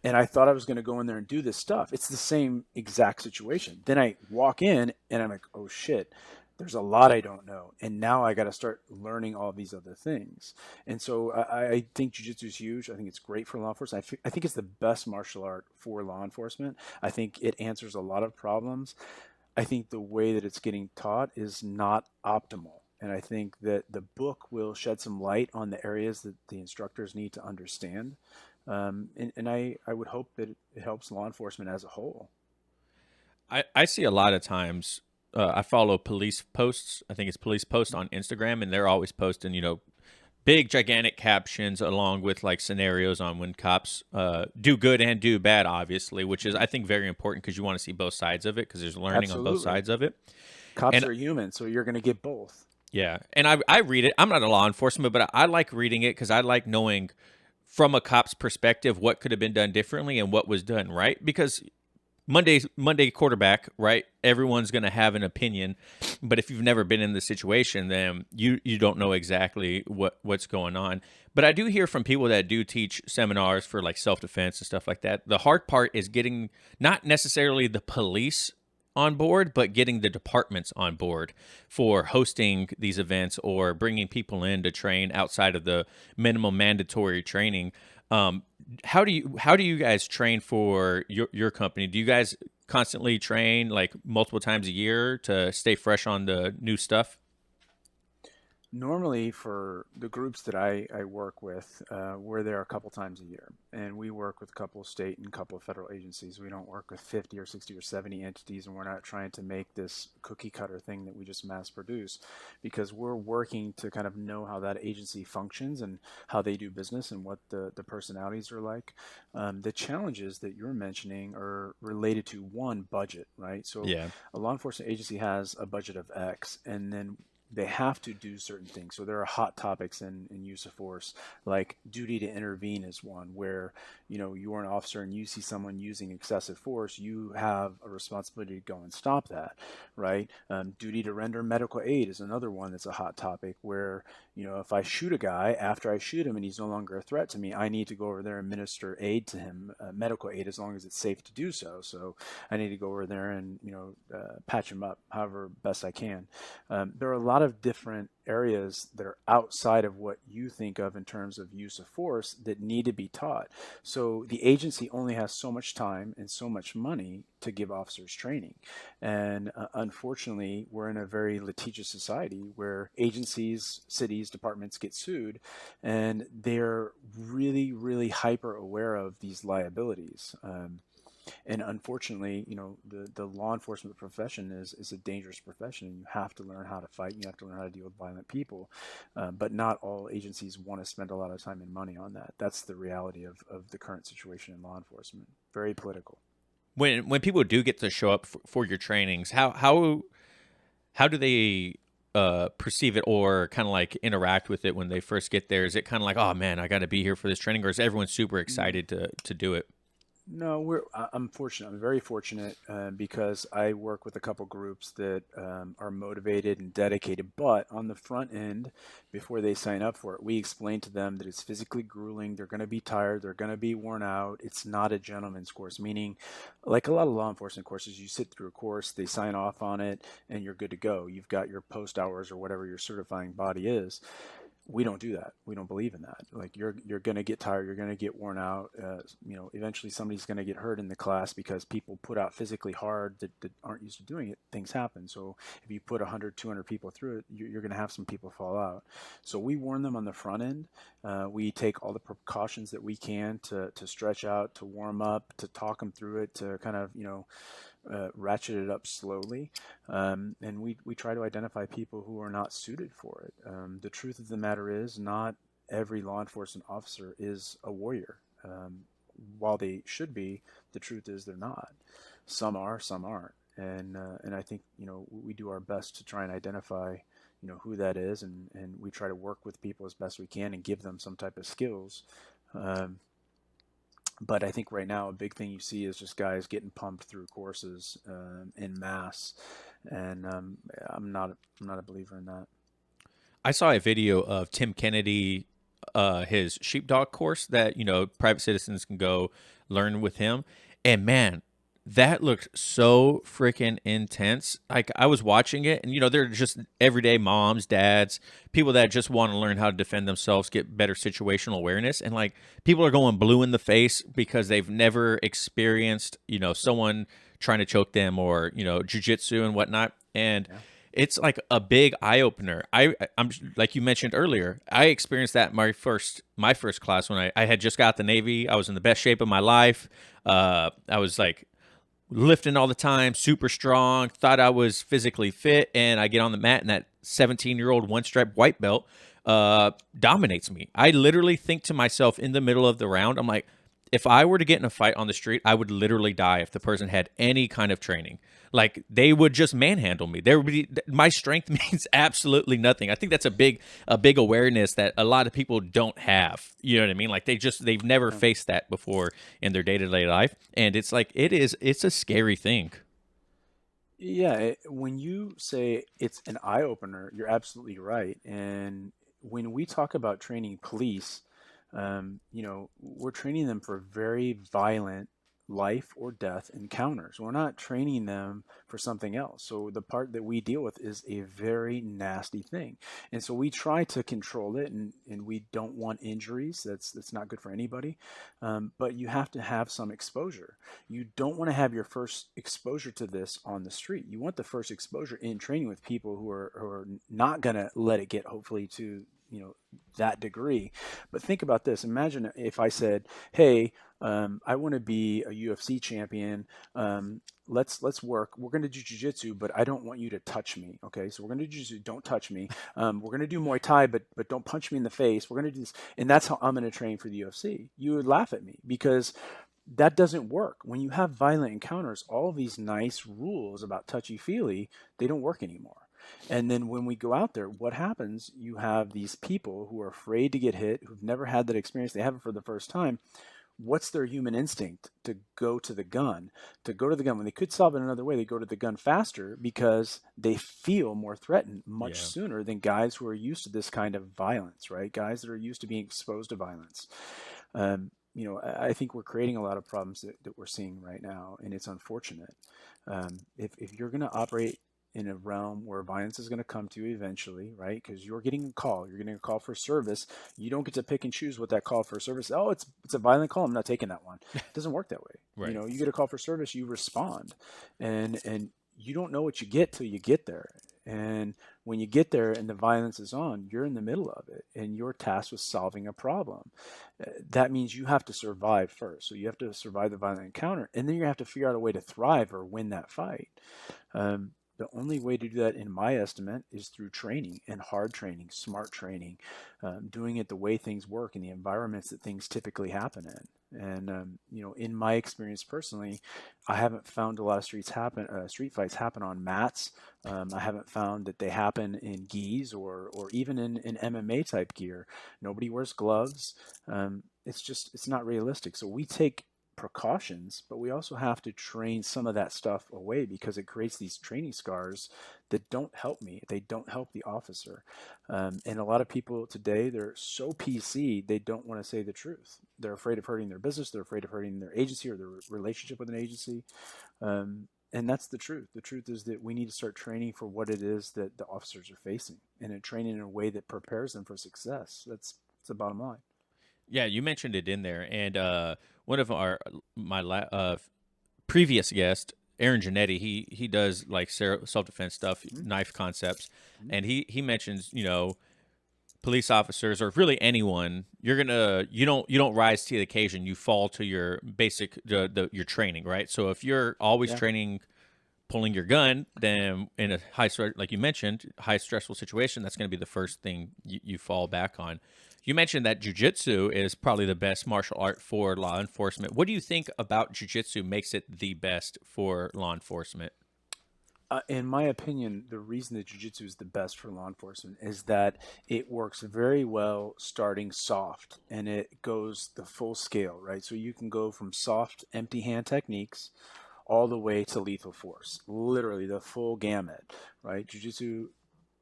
and I thought I was going to go in there and do this stuff. It's the same exact situation. Then I walk in and I'm like, oh shit, there's a lot I don't know. And now I got to start learning all these other things. And so I think jiu-jitsu is huge. I think it's great for law enforcement. I think it's the best martial art for law enforcement. I think it answers a lot of problems. I think the way that it's getting taught is not optimal. And I think that the book will shed some light on the areas that the instructors need to understand. And I would hope that it helps law enforcement as a whole. I see a lot of times, I follow police posts. I think it's police posts on Instagram, and they're always posting, big, gigantic captions along with like scenarios on when cops do good and do bad, obviously, which is, I think, very important because you want to see both sides of it because there's learning Absolutely. on both sides of it. Cops are human, so you're going to get both. Yeah. And I read it. I'm not a law enforcement, but I like reading it because I like knowing from a cop's perspective what could have been done differently and what was done right. Because Monday quarterback, right? Everyone's going to have an opinion, but if you've never been in the situation, then you don't know exactly what's going on. But I do hear from people that do teach seminars for like self-defense and stuff like that. The hard part is getting not necessarily the police on board, but getting the departments on board for hosting these events or bringing people in to train outside of the minimum mandatory training. How do you guys train for your company? Do you guys constantly train like multiple times a year to stay fresh on the new stuff? Normally, for the groups that I work with, we're there a couple times a year, and we work with a couple of state and a couple of federal agencies. We don't work with 50 or 60 or 70 entities, and we're not trying to make this cookie cutter thing that we just mass produce, because we're working to kind of know how that agency functions and how they do business and what the personalities are like. The challenges that you're mentioning are related to one, budget, right? So Yeah. a law enforcement agency has a budget of X, and then they have to do certain things. So there are hot topics in use of force, like duty to intervene is one where, you're an officer and you see someone using excessive force, you have a responsibility to go and stop that, right? Duty to render medical aid is another one that's a hot topic where, if I shoot a guy, after I shoot him and he's no longer a threat to me, I need to go over there and administer aid to him, medical aid, as long as it's safe to do so. So I need to go over there and, patch him up however best I can. There are a lot of different areas that are outside of what you think of in terms of use of force that need to be taught. So the agency only has so much time and so much money to give officers training. And unfortunately, we're in a very litigious society where agencies, cities, departments get sued, and they're really, really hyper aware of these liabilities. And unfortunately, the law enforcement profession is a dangerous profession, and you have to learn how to fight. You have to learn how to deal with violent people. But not all agencies want to spend a lot of time and money on that. That's the reality of the current situation in law enforcement. Very political. When people do get to show up for your trainings, how do they perceive it, or kind of like interact with it when they first get there? Is it kind of like, oh man, I got to be here for this training, or is everyone super Mm. excited to do it? No, I'm fortunate. I'm very fortunate because I work with a couple groups that are motivated and dedicated. But on the front end, before they sign up for it, we explain to them that it's physically grueling. They're going to be tired. They're going to be worn out. It's not a gentleman's course, meaning, like a lot of law enforcement courses, you sit through a course, they sign off on it, and you're good to go. You've got your post hours or whatever your certifying body is. We don't do that. We don't believe in that. Like you're going to get tired. You're going to get worn out. Eventually somebody's going to get hurt in the class because people put out physically hard that aren't used to doing it. Things happen. So if you put 100, 200 people through it, you're going to have some people fall out. So we warn them on the front end. We take all the precautions that we can to stretch out, to warm up, to talk them through it, to kind of, ratchet it up slowly. And we try to identify people who are not suited for it. The truth of the matter is, not every law enforcement officer is a warrior. While they should be, the truth is they're not. Some are, some aren't. And I think we do our best to try and identify who that is, and we try to work with people as best we can and give them some type of skills. Um, but I think right now a big thing you see is just guys getting pumped through courses in mass, and I'm not a believer in that. I saw a video of Tim Kennedy, his sheepdog course that private citizens can go learn with him, and man, that looked so freaking intense. Like I was watching it, and they're just everyday moms, dads, people that just want to learn how to defend themselves, get better situational awareness, and like people are going blue in the face because they've never experienced someone trying to choke them, or jujitsu and whatnot, and Yeah. it's like a big eye opener. I'm like you mentioned earlier. I experienced that in my first class when I had just got the Navy. I was in the best shape of my life. I was like lifting all the time, super strong. Thought I was physically fit, and I get on the mat, and that 17-year-old one stripe white belt dominates me. I literally think to myself in the middle of the round, I'm like, if I were to get in a fight on the street, I would literally die if the person had any kind of training. Like they would just manhandle me. There would be my strength means absolutely nothing. I think that's a big awareness that a lot of people don't have. You know what I mean? Like they've never Yeah. faced that before in their day-to-day life, and it's like it's a scary thing. Yeah, when you say it's an eye opener, you're absolutely right. And when we talk about training police, we're training them for very violent life or death encounters. We're not training them for something else. So the part that we deal with is a very nasty thing. And so we try to control it, and we don't want injuries. That's not good for anybody. But you have to have some exposure. You don't want to have your first exposure to this on the street. You want the first exposure in training with people who are not going to let it get, hopefully, to that degree. But think about this. Imagine if I said, hey, I want to be a UFC champion. Let's work. We're going to do jiu-jitsu, but I don't want you to touch me. Okay, so we're going to do jiu-jitsu. Don't touch me. We're going to do Muay Thai, but don't punch me in the face. We're going to do this, and that's how I'm going to train for the UFC. You would laugh at me because that doesn't work. When you have violent encounters, all of these nice rules about touchy-feely, they don't work anymore. And then when we go out there, what happens? You have these people who are afraid to get hit, who've never had that experience. They have it for the first time. What's their human instinct? To go to the gun. To go to the gun. When they could solve it another way, they go to the gun faster because they feel more threatened much Yeah. sooner than guys who are used to this kind of violence, right? Guys that are used to being exposed to violence. I think we're creating a lot of problems that we're seeing right now, and it's unfortunate. If you're going to operate in a realm where violence is going to come to you eventually, right? Because you're getting a call for service. You don't get to pick and choose what that call for service. Oh, it's a violent call. I'm not taking that one. It doesn't work that way. Right. You get a call for service, you respond, and you don't know what you get till you get there. And when you get there and the violence is on, you're in the middle of it, and you're tasked with solving a problem. That means you have to survive first. So you have to survive the violent encounter, and then you have to figure out a way to thrive or win that fight. The only way to do that, in my estimate, is through training, and hard training, smart training, doing it the way things work in the environments that things typically happen in. And in my experience personally, I haven't found a lot of street fights happen on mats. I haven't found that they happen in gis or even in MMA type gear. Nobody wears gloves. It's not realistic. So we take precautions, but we also have to train some of that stuff away because it creates these training scars that don't help me. They don't help the officer. And a lot of people today, they're so PC, they don't want to say the truth. They're afraid of hurting their business. They're afraid of hurting their agency or their relationship with an agency. And that's the truth. The truth is that we need to start training for what it is that the officers are facing, and training in a way that prepares them for success. That's the bottom line. Yeah, you mentioned it in there, and one of my previous guest, Aaron Janetti, he does like self defense stuff, Mm-hmm. knife concepts, Mm-hmm. and he mentions police officers or really anyone, you don't rise to the occasion, you fall to your basic your training, right? So if you're always Yeah. training pulling your gun, then in a high stress, like you mentioned, high stressful situation, that's going to be the first thing you fall back on. You mentioned that jujitsu is probably the best martial art for law enforcement. What do you think about jujitsu makes it the best for law enforcement? In my opinion, the reason that jiu-jitsu is the best for law enforcement is that it works very well starting soft, and it goes the full scale, right? So you can go from soft, empty hand techniques all the way to lethal force, literally the full gamut, right? Jiu-jitsu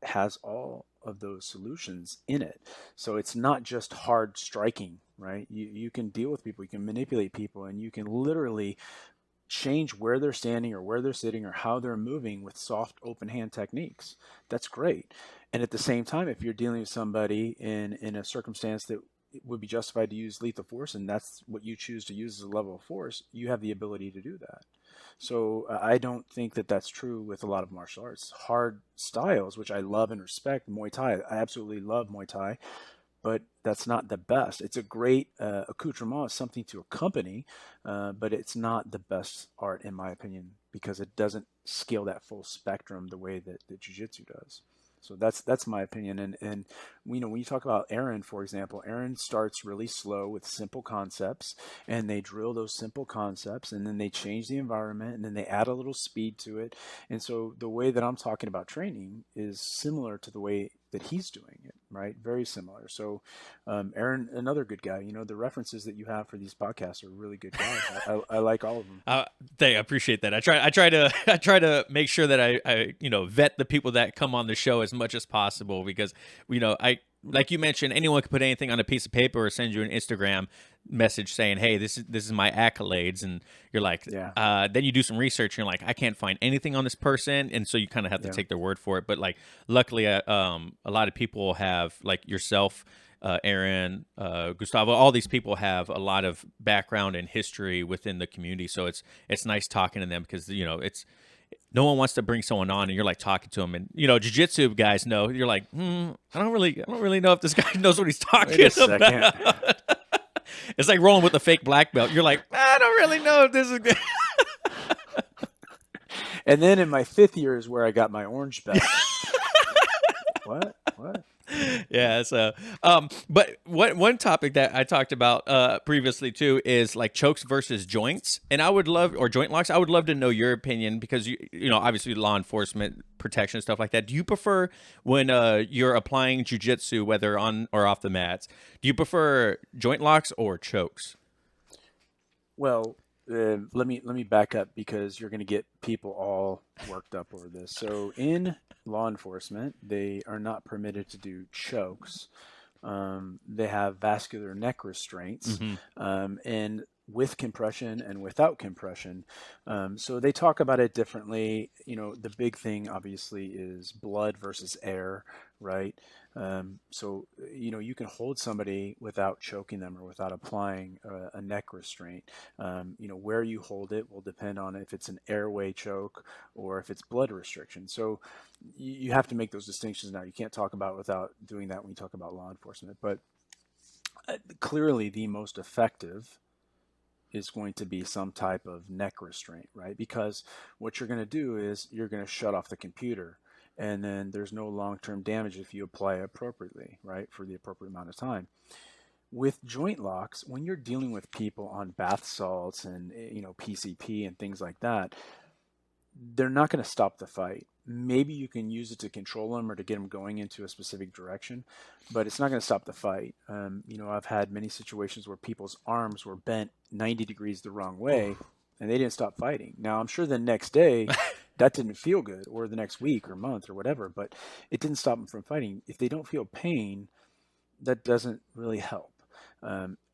has all of those solutions in it. So it's not just hard striking, right? You can deal with people, you can manipulate people, and you can literally change where they're standing or where they're sitting or how they're moving with soft open hand techniques. That's great. And at the same time, if you're dealing with somebody in a circumstance that it would be justified to use lethal force, and that's what you choose to use as a level of force, you have the ability to do that. So I don't think that that's true with a lot of martial arts. Hard styles, which I love and respect, Muay Thai, I absolutely love Muay Thai, but that's not the best. It's a great accoutrement, something to accompany, but it's not the best art in my opinion because it doesn't scale that full spectrum the way that jiu-jitsu does. So that's my opinion. And when you talk about Aaron, for example, Aaron starts really slow with simple concepts, and they drill those simple concepts, and then they change the environment, and then they add a little speed to it. And so the way that I'm talking about training is similar to the way that he's doing it, right? Very similar. So Aaron, another good guy. The references that you have for these podcasts are really good guys. I like all of them. I appreciate that. I try to I try to make sure that I vet the people that come on the show as much as possible because like you mentioned, anyone could put anything on a piece of paper or send you an Instagram message saying, "Hey, this is my accolades," and you're like, Yeah, then you do some research, and you're like, I can't find anything on this person, and so you kind of have to yeah, take their word for it. But like, luckily, a lot of people have like yourself. Aaron, Gustavo, all these people have a lot of background and history within the community, so it's nice talking to them because it's no one wants to bring someone on and you're like talking to them and jiu-jitsu guys know you're like I don't really know if this guy knows what he's wait a talking second. about. It's like rolling with a fake black belt. You're like, I don't really know if this is good. And then in my 5th year is where I got my orange belt. What? Yeah, so but one topic that I talked about previously too is like chokes versus joints, and I would love, or joint locks, I would love to know your opinion because you know obviously law enforcement protection, stuff like that. Do you prefer when you're applying jujitsu, whether on or off the mats, do you prefer joint locks or chokes? Well, let me back up because you're going to get people all worked up over this. So in law enforcement, they are not permitted to do chokes. They have vascular neck restraints, Hmm. and with compression and without compression. So they talk about it differently. The big thing obviously is blood versus air, right? So you can hold somebody without choking them or without applying a neck restraint. Where you hold it will depend on if it's an airway choke or if it's blood restriction. So you have to make those distinctions now. You can't talk about it without doing that when you talk about law enforcement. But clearly, the most effective is going to be some type of neck restraint, right? Because what you're going to do is you're going to shut off the computer, and then there's no long-term damage if you apply it appropriately, right, for the appropriate amount of time. With joint locks, when you're dealing with people on bath salts and PCP and things like that, they're not going to stop the fight. Maybe you can use it to control them or to get them going into a specific direction, but it's not going to stop the fight. I've had many situations where people's arms were bent 90 degrees the wrong way Oof. and they didn't stop fighting. Now, I'm sure the next day that didn't feel good, or the next week or month or whatever, but it didn't stop them from fighting. If they don't feel pain, that doesn't really help.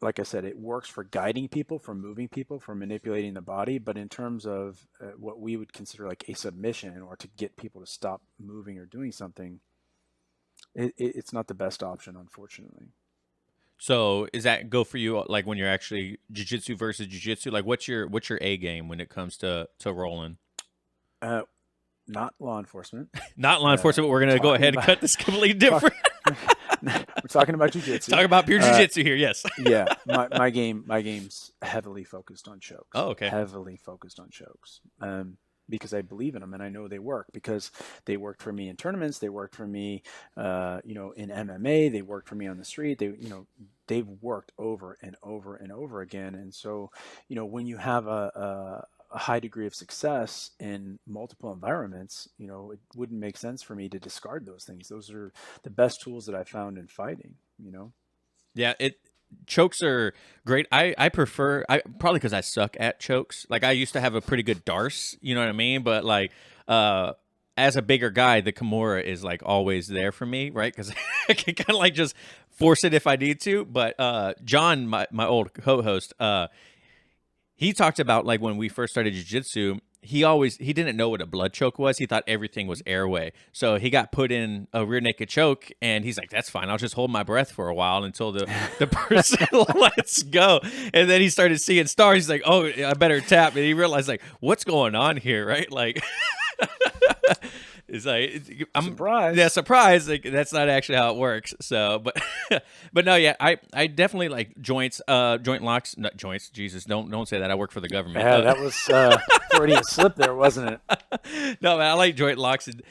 Like I said, it works for guiding people, for moving people, for manipulating the body. But in terms of what we would consider like a submission or to get people to stop moving or doing something, it's not the best option, unfortunately. So is that go for you like when you're actually jiu-jitsu versus jiu-jitsu? Like what's your A game when it comes to rolling? Uh, Not law enforcement. Not law Uh, enforcement. We're we're gonna go talking ahead and about cut this completely talk. different. We're talking about jujitsu. Talk about pure Uh, jiu-jitsu here. Yes. yeah, my game's heavily focused on chokes. Oh, okay. Heavily focused on chokes. Because I believe in them and I know they work because they worked for me in tournaments. They worked for me, in MMA. They worked for me on the street. They've worked over and over and over again. And so, when you have a high degree of success in multiple environments, it wouldn't make sense for me to discard those things. Those are the best tools that I found in fighting. Yeah, it chokes are great. I prefer I probably because I suck at chokes. Like I used to have a pretty good darce, you know what I mean? But like uh as a bigger guy, the Kimura is like always there for me, right? Because I can kind of like just force it if I need to. But John, my old co-host, he talked about like when we first started jiu-jitsu, he didn't know what a blood choke was. He thought everything was airway. So he got put in a rear naked choke and he's like, that's fine. I'll just hold my breath for a while until the person lets go. And then he started seeing stars. He's like, oh, I better tap. And he realized like, what's going on here, right? Like it's like I'm yeah, Surprise. surprised. Like that's not actually how it works. So, but but no, yeah, I definitely like joints, joint locks, not joints. Jesus, don't say that. I work for the government. Yeah, that was Freudian slip there, wasn't it? No, man, I like joint locks. And,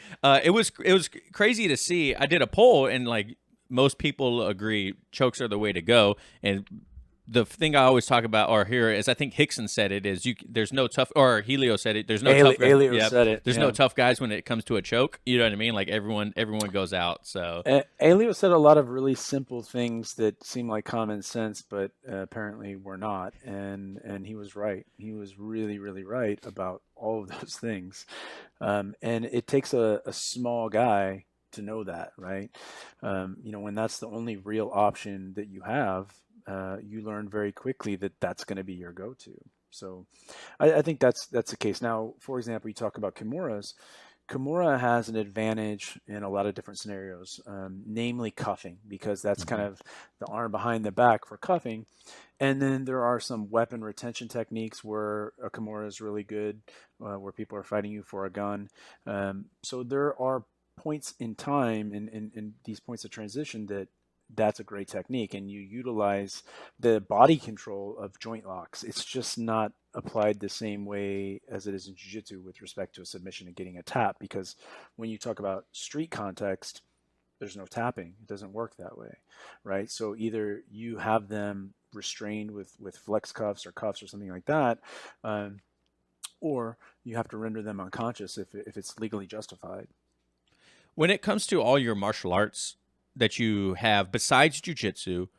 it was crazy to see. I did a poll and like most people agree chokes are the way to go. And the thing I always talk about or hear is I think Hickson said it is there's no tough, or Helio said it, there's no tough guy. Alio Yep. said it. There's no Yeah. tough guys when it comes to a choke. You know what I mean? Like everyone goes out. So Alio said a lot of really simple things that seem like common sense, but apparently were not. And he was right. He was really, really right about all of those things. And it takes a small guy to know that, right? When that's the only real option that you have, you learn very quickly that that's going to be your go-to. So I think that's the case. Now, for example, you talk about Kimuras. Kimura has an advantage in a lot of different scenarios, namely cuffing, because that's kind Hmm. of the arm behind the back for cuffing. And then there are some weapon retention techniques where a Kimura is really good, where people are fighting you for a gun. So there are points in time and these points of transition that's a great technique, and you utilize the body control of joint locks. It's just not applied the same way as it is in jiu-jitsu with respect to a submission and getting a tap, because when you talk about street context, there's no tapping. It doesn't work that way, right? So either you have them restrained with flex cuffs or cuffs or something like that, um, or you have to render them unconscious if it's legally justified. When it comes to all your martial arts that you have besides jujitsu,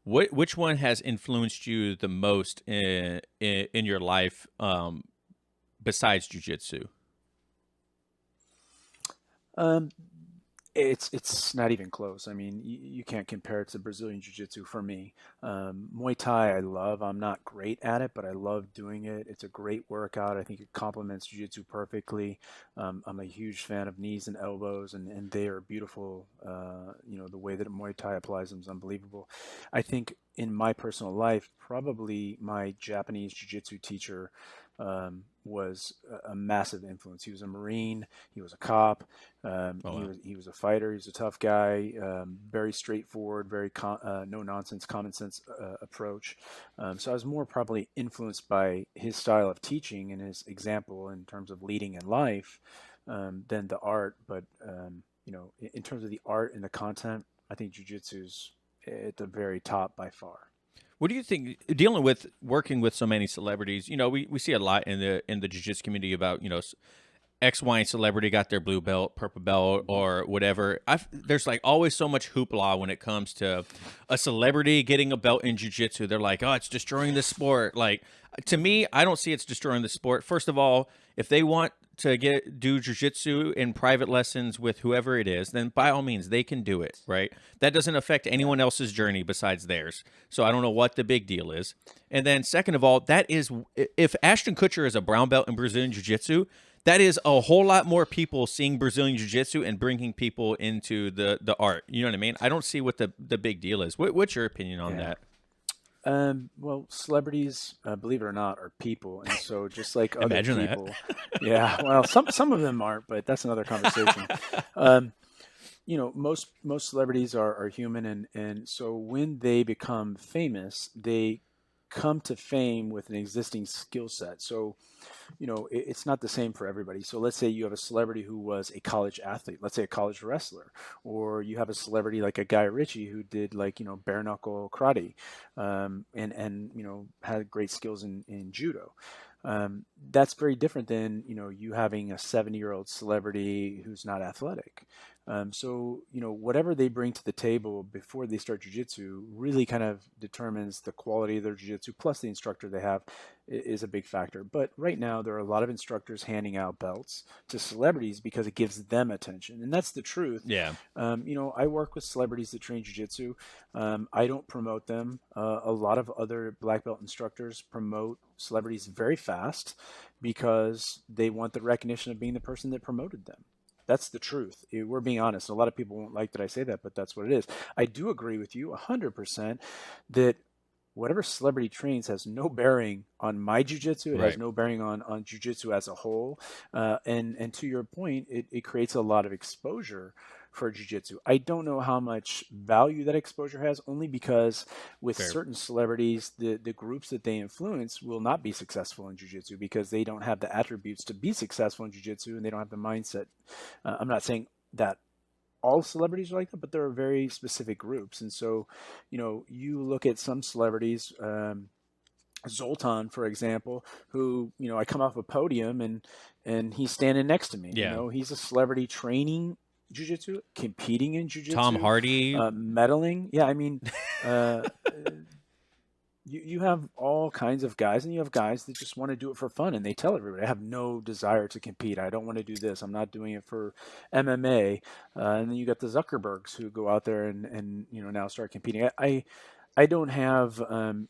which one has influenced you the most in your life, besides jujitsu? Um, it's not even close. I mean, you can't compare it to Brazilian Jiu-Jitsu for me. Muay Thai, I love. I'm not great at it, but I love doing it. It's a great workout. I think it complements Jiu-Jitsu perfectly. I'm a huge fan of knees and elbows, and they are beautiful. The way that Muay Thai applies them is unbelievable. I think in my personal life, probably my Japanese Jiu-Jitsu teacher was a massive influence. He was a Marine. He was a cop. Oh wow. He was a fighter. He was a tough guy. Very straightforward, very no nonsense, common sense approach. So I was more probably influenced by his style of teaching and his example in terms of leading in life than the art. But in terms of the art and the content, I think jujitsu's at the very top by far. What do you think, dealing with working with so many celebrities? We see a lot in the jiu-jitsu community about, X, Y, and celebrity got their blue belt, purple belt, Mm-hmm. or whatever. There's like always so much hoopla when it comes to a celebrity getting a belt in jiu-jitsu. They're like, oh, it's destroying the sport. Like, to me, I don't see it's destroying the sport. First of all, if they want to do jiu-jitsu in private lessons with whoever it is, then by all means they can do it, right? That doesn't affect Yeah. anyone else's journey besides theirs. So I don't know what the big deal is. And then second of all, that is, if Ashton Kutcher is a brown belt in Brazilian jiu-jitsu, that is a whole lot more people seeing Brazilian jiu-jitsu and bringing people into the art. You know what I mean? I don't see what the big deal is. What's your opinion on Yeah. that? Well, celebrities, believe it or not, are people, and so just like other Imagine that. people, yeah. Well, some of them aren't, but that's another conversation. Um, most celebrities are human, and so when they become famous, they come to fame with an existing skill set. So it's not the same for everybody. So let's say you have a celebrity who was a college athlete, let's say a college wrestler, or you have a celebrity like a Guy Ritchie who did like bare knuckle karate, and had great skills in judo. That's very different than you having a 70-year-old celebrity who's not athletic. So whatever they bring to the table before they start jujitsu really kind of determines the quality of their jujitsu. Plus, the instructor they have is a big factor. But right now, there are a lot of instructors handing out belts to celebrities because it gives them attention, and that's the truth. Yeah, I work with celebrities that train jujitsu. I don't promote them. A lot of other black belt instructors promote celebrities very fast because they want the recognition of being the person that promoted them. That's the truth. We're being honest. A lot of people won't like that I say that, but that's what it is. I do agree with you 100% that whatever celebrity trains has no bearing on my jujitsu. It has right. no bearing on jujitsu as a whole. And to your point, it creates a lot of exposure for jujitsu. I don't know how much value that exposure has, only because with Fair. certain celebrities, the groups that they influence will not be successful in jujitsu because they don't have the attributes to be successful in jujitsu, and they don't have the mindset. I'm not saying that all celebrities are like that, but there are very specific groups. And so, you look at some celebrities, Zoltan, for example, who, I come off a podium and he's standing next to me. Yeah. He's a celebrity training jujitsu, competing in Tom jujitsu, Hardy. medaling. Yeah, I mean, uh, you have all kinds of guys, and you have guys that just want to do it for fun, and they tell everybody, I have no desire to compete. I don't want to do this. I'm not doing it for MMA. And then you got the Zuckerbergs who go out there and now start competing. I don't have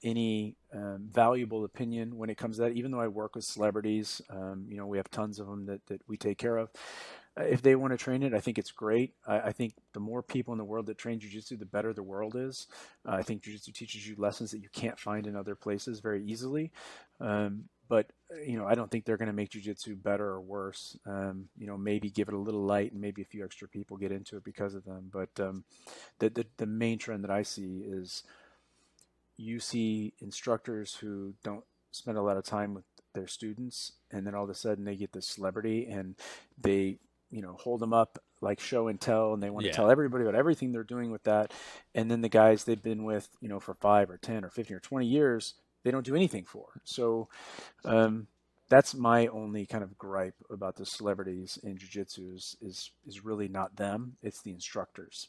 any valuable opinion when it comes to that, even though I work with celebrities. We have tons of them that we take care of. If they want to train it, I think it's great. I think the more people in the world that train jiu-jitsu, the better the world is. I think jiu-jitsu teaches you lessons that you can't find in other places very easily. But I don't think they're going to make jiu-jitsu better or worse. Maybe give it a little light, and maybe a few extra people get into it because of them. But the main trend that I see is you see instructors who don't spend a lot of time with their students, and then all of a sudden they get this celebrity, and they hold them up like show and tell, and they want to Yeah. tell everybody about everything they're doing with that. And then the guys they've been with, for 5 or 10 or 15 or 20 years, they don't do anything for. So um, that's my only kind of gripe about the celebrities in jiu-jitsu is really not them, it's the instructors.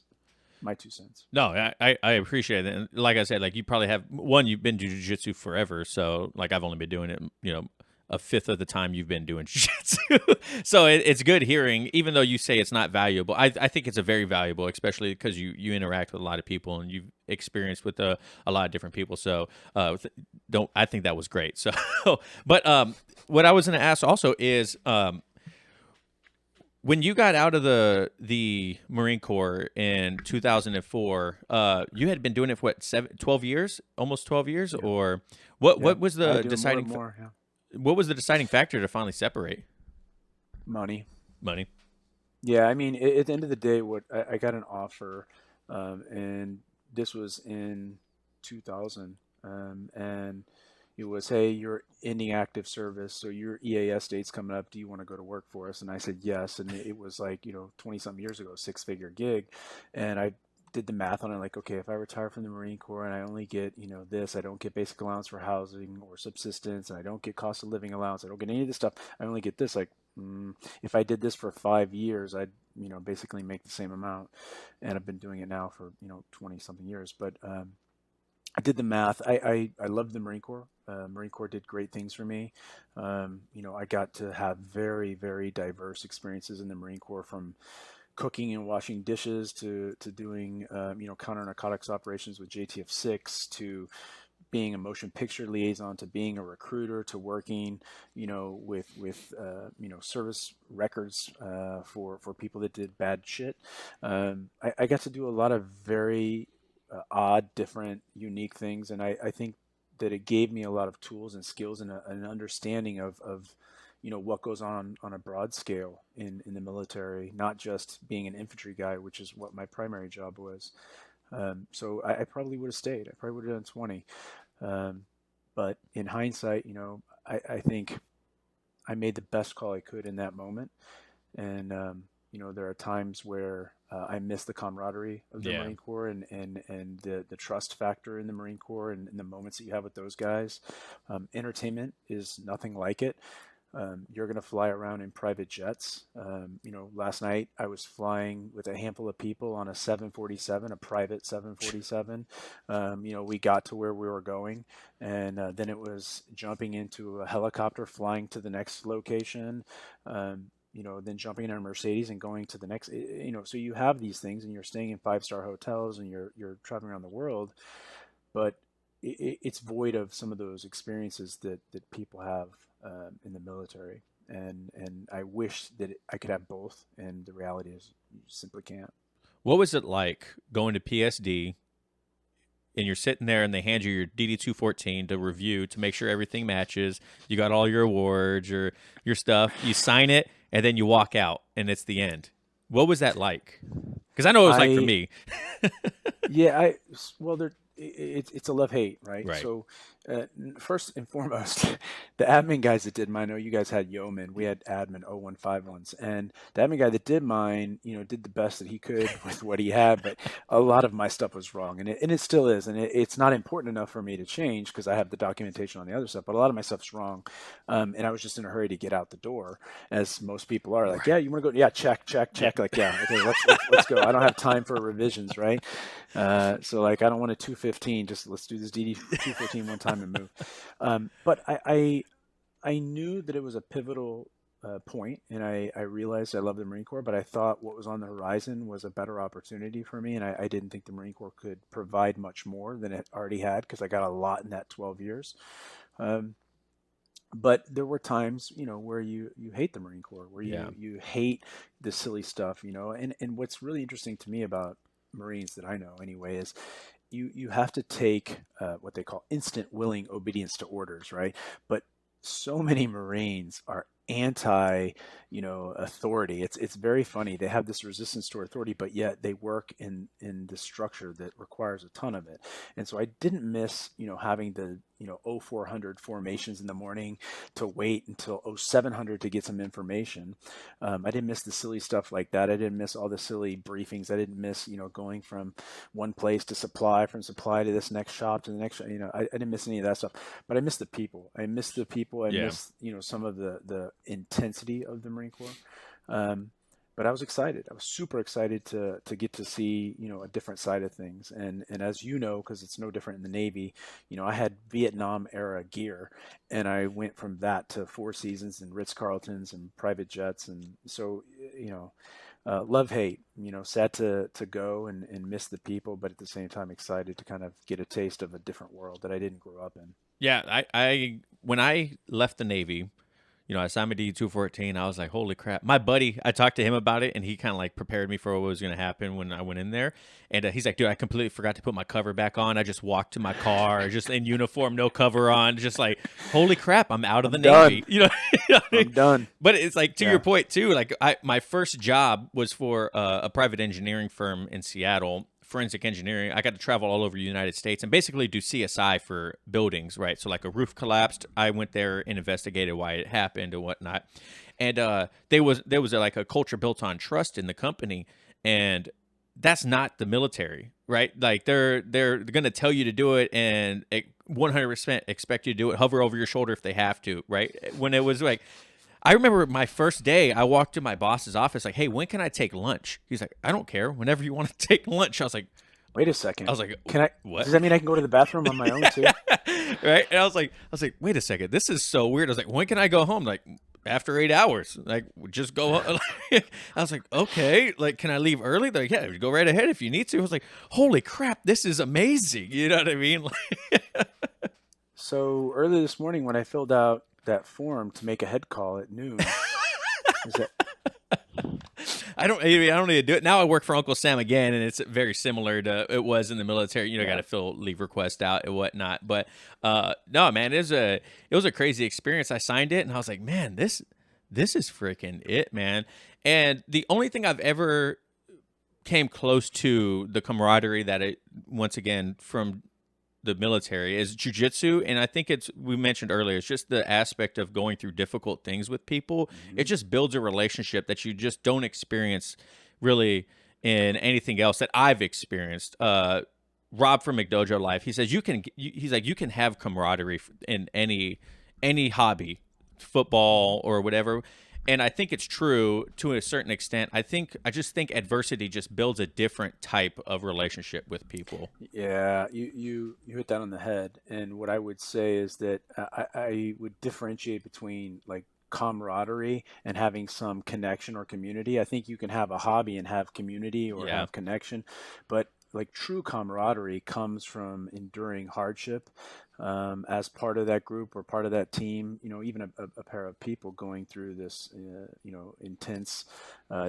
My 2 cents. No, I appreciate it. And like I said, like you probably have one, you've been doing jiu-jitsu forever. So like I've only been doing it, a fifth of the time you've been doing jiu-jitsu. So it's good hearing, even though you say it's not valuable. I think it's a very valuable, especially because you interact with a lot of people and you've experienced with a lot of different people. So don't I think that was great. So, but what I was going to ask also is when you got out of the Marine Corps in 2004, you had been doing it for what, 12 years, almost 12 years, Yeah. or Yeah. what was I the do more deciding and more. Yeah. what was the deciding factor to finally separate? Money. Money. Yeah, I mean, at the end of the day, what I got an offer, and this was in 2000, and it was, hey, you're ending active service, so your EAS date's coming up. Do you want to go to work for us? And I said yes, and it was like 20 something years ago, 6-figure gig, and I did the math on it, like, okay, if I retire from the Marine Corps and I only get this, I don't get basic allowance for housing or subsistence, and I don't get cost of living allowance, I don't get any of this stuff, I only get this, like, if I did this for 5 years, I'd basically make the same amount, and I've been doing it now for 20 something years. But I did the math. I loved the Marine Corps. Marine Corps did great things for me. I got to have very, very diverse experiences in the Marine Corps, from cooking and washing dishes to doing counter narcotics operations with JTF 6, to being a motion picture liaison, to being a recruiter, to working with service records for people that did bad shit. I got to do a lot of very odd, different, unique things, and I think that it gave me a lot of tools and skills and an understanding of what goes on a broad scale in the military, not just being an infantry guy, which is what my primary job was. So I probably would have stayed. I probably would have done 20. Um, but in hindsight, I think I made the best call I could in that moment. And there are times where I miss the camaraderie of the Yeah. Marine Corps, and the trust factor in the Marine Corps, and the moments that you have with those guys. Entertainment is nothing like it. You're going to fly around in private jets. Last night I was flying with a handful of people on a 747, a private 747. We got to where we were going, and then it was jumping into a helicopter, flying to the next location. Then jumping in a Mercedes and going to the next. So you have these things, and you're staying in 5-star hotels, and you're traveling around the world, but it's void of some of those experiences that people have in the military, and I wish that I could have both, and the reality is you simply can't. What was it like going to PSD and you're sitting there and they hand you your DD 214 to review to make sure everything matches? You got all your awards, your stuff. You sign it and then you walk out and it's the end. What was that like? Because I know it was like for I me. Yeah, well, it's a love hate, right? Right. So First and foremost, the admin guys that did mine, I know you guys had yeoman, we had admin 0151s, and the admin guy that did mine, did the best that he could with what he had, but a lot of my stuff was wrong, and it still is, and it's not important enough for me to change because I have the documentation on the other stuff, but a lot of my stuff's wrong, and I was just in a hurry to get out the door, as most people are, like, Right. yeah, you want to go, yeah, check, check, Yeah. check, like, yeah, okay, let's go. I don't have time for revisions, right? So like, I don't want a 215. Just let's do this DD 215 one time and move. But I knew that it was a pivotal point, and I realized I love the Marine Corps, but I thought what was on the horizon was a better opportunity for me, and I didn't think the Marine Corps could provide much more than it already had because I got a lot in that 12 years. Um, but there were times, where you hate the Marine Corps, where Yeah. you hate the silly stuff, and what's really interesting to me about Marines that I know anyway is you have to take what they call instant willing obedience to orders, right? But so many Marines are anti, authority. It's very funny. They have this resistance to authority, but yet they work in the structure that requires a ton of it. And so I didn't miss, having the 0400 formations in the morning to wait until 0700 to get some information. I didn't miss the silly stuff like that. I didn't miss all the silly briefings. I didn't miss, going from one place to supply, from supply to this next shop to the next, I didn't miss any of that stuff, but I missed the people. I missed the people. I Yeah. missed, some of the intensity of the Marine Corps. Um, but I was excited. I was super excited to get to see, a different side of things. And as you know, because it's no different in the Navy, I had Vietnam era gear, and I went from that to Four Seasons and Ritz Carltons and private jets, and so love hate. Sad to go and miss the people, but at the same time excited to kind of get a taste of a different world that I didn't grow up in. Yeah. I when I left the Navy, I signed my D 214. I was like, holy crap. My buddy, I talked to him about it, and he kind of like prepared me for what was going to happen when I went in there. And he's like, dude, I completely forgot to put my cover back on. I just walked to my car, just in uniform, no cover on, just like, holy crap, I'm out of the I'm done. Navy. You know, you know what I mean? I'm done. But it's like, to your Yeah. point too, like my first job was for a private engineering firm in Seattle, forensic engineering. I got to travel all over the United States and basically do CSI for buildings, right? So like a roof collapsed, I went there and investigated why it happened and whatnot. And there was like a culture built on trust in the company, and that's not the military, right? Like they're going to tell you to do it and 100% expect you to do it. Hover over your shoulder if they have to, right? When it was like, I remember my first day, I walked to my boss's office like, "Hey, when can I take lunch?" He's like, "I don't care. Whenever you want to take lunch." Wait a I second. was like, Can I? "What?" Does that mean I can go to the bathroom on my own too? Right? And I was like, "Wait a second. This is so weird." I was like, "When can I go home?" Like, after 8 hours, like, just go. I was like, "Okay, like, can I leave early?" They're like, "Yeah, go right ahead if you need to." I was like, "Holy crap, this is amazing!" You know what I mean? So early this morning when I filled out that form to make a head call at noon, is that I don't need to do it now. I work for Uncle Sam again, and it's very similar to it was in the military. Got yeah. to fill leave request out and whatnot. But no, man, it was a crazy experience. I signed it, and I was like, man, this is freaking it, man. And the only thing I've ever came close to the camaraderie that it once again from the military is jujitsu, and I think it's we mentioned earlier. It's just the aspect of going through difficult things with people. It Hmm. just builds a relationship that you just don't experience really in anything else that I've experienced. Rob from McDojo Life, he says he's like you can have camaraderie in any hobby, football or whatever. And I think it's true to a certain extent. I just think adversity just builds a different type of relationship with people. Yeah, you hit that on the head. And what I would say is that I would differentiate between like camaraderie and having some connection or community. I think you can have a hobby and have community or Yeah. have connection, but like true camaraderie comes from enduring hardship as part of that group or part of that team. Even a pair of people going through this, intense,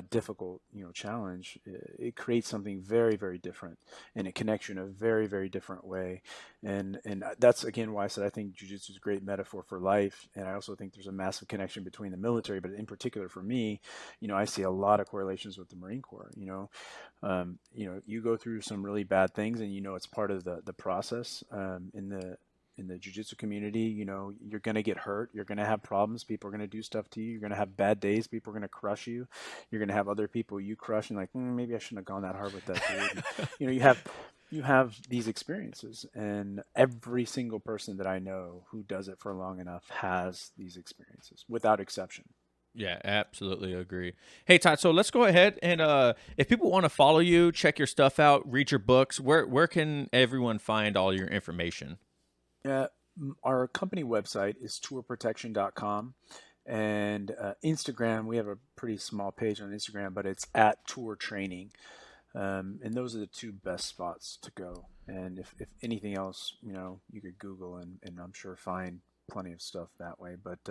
difficult, challenge. It creates something very, very different and it connects you in a very, very different way. And that's again why I said I think jujitsu is a great metaphor for life. And I also think there's a massive connection between the military, but in particular for me, I see a lot of correlations with the Marine Corps. You go through some really bad things, and it's part of the process. In in the jiu-jitsu community, you're going to get hurt. You're going to have problems. People are going to do stuff to you. You're going to have bad days. People are going to crush you. You're going to have other people you crush and like, maybe I shouldn't have gone that hard with that dude. And, you have these experiences, and every single person that I know who does it for long enough has these experiences without exception. Yeah, absolutely agree. Hey Todd, so let's go ahead and if people want to follow you, check your stuff out, read your books, where can everyone find all your information? Uh, our company website is tourprotection.com, and Instagram, we have a pretty small page on Instagram, but it's at Tour Training. And those are the two best spots to go. And if anything else, you could Google and I'm sure find plenty of stuff that way. But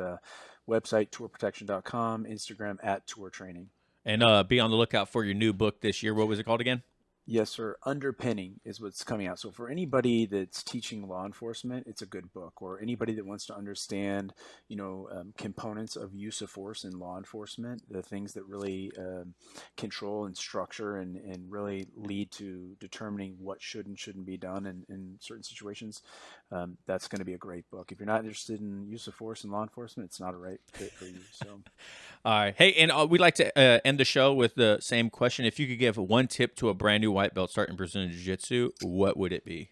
website, tourprotection.com, Instagram at Tour Training. And be on the lookout for your new book this year. What was it called again? Yes, sir. Underpinning is what's coming out. So for anybody that's teaching law enforcement, it's a good book. Or anybody that wants to understand, components of use of force in law enforcement, the things that really control and structure and really lead to determining what should and shouldn't be done in certain situations, that's going to be a great book. If you're not interested in use of force in law enforcement, it's not a right fit for you. So. All right. Hey, and we'd like to end the show with the same question. If you could give one tip to a brand new white belt starting Brazilian Jiu-Jitsu, what would it be?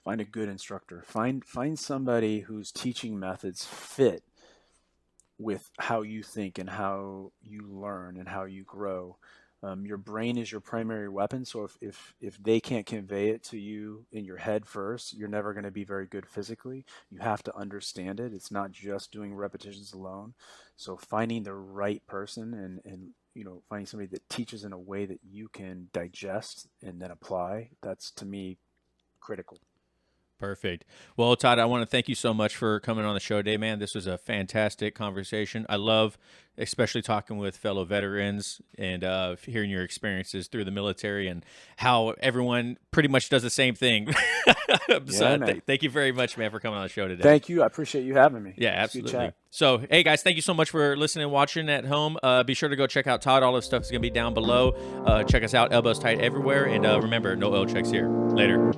Find a good instructor. Find somebody whose teaching methods fit with how you think and how you learn and how you grow. Your brain is your primary weapon, so if they can't convey it to you in your head first, you're never going to be very good physically. You have to understand it. It's not just doing repetitions alone. So finding the right person and finding somebody that teaches in a way that you can digest and then apply, that's to me critical. Perfect. Well, Todd, I want to thank you so much for coming on the show today, man. This was a fantastic conversation. I love especially talking with fellow veterans and hearing your experiences through the military and how everyone pretty much does the same thing. So thank you very much, man, for coming on the show today. Thank you. I appreciate you having me. Yeah, absolutely. So, hey, guys, thank you so much for listening and watching at home. Be sure to go check out Todd. All his stuff is going to be down below. Check us out, Elbows Tight everywhere. And remember, no oil checks here. Later.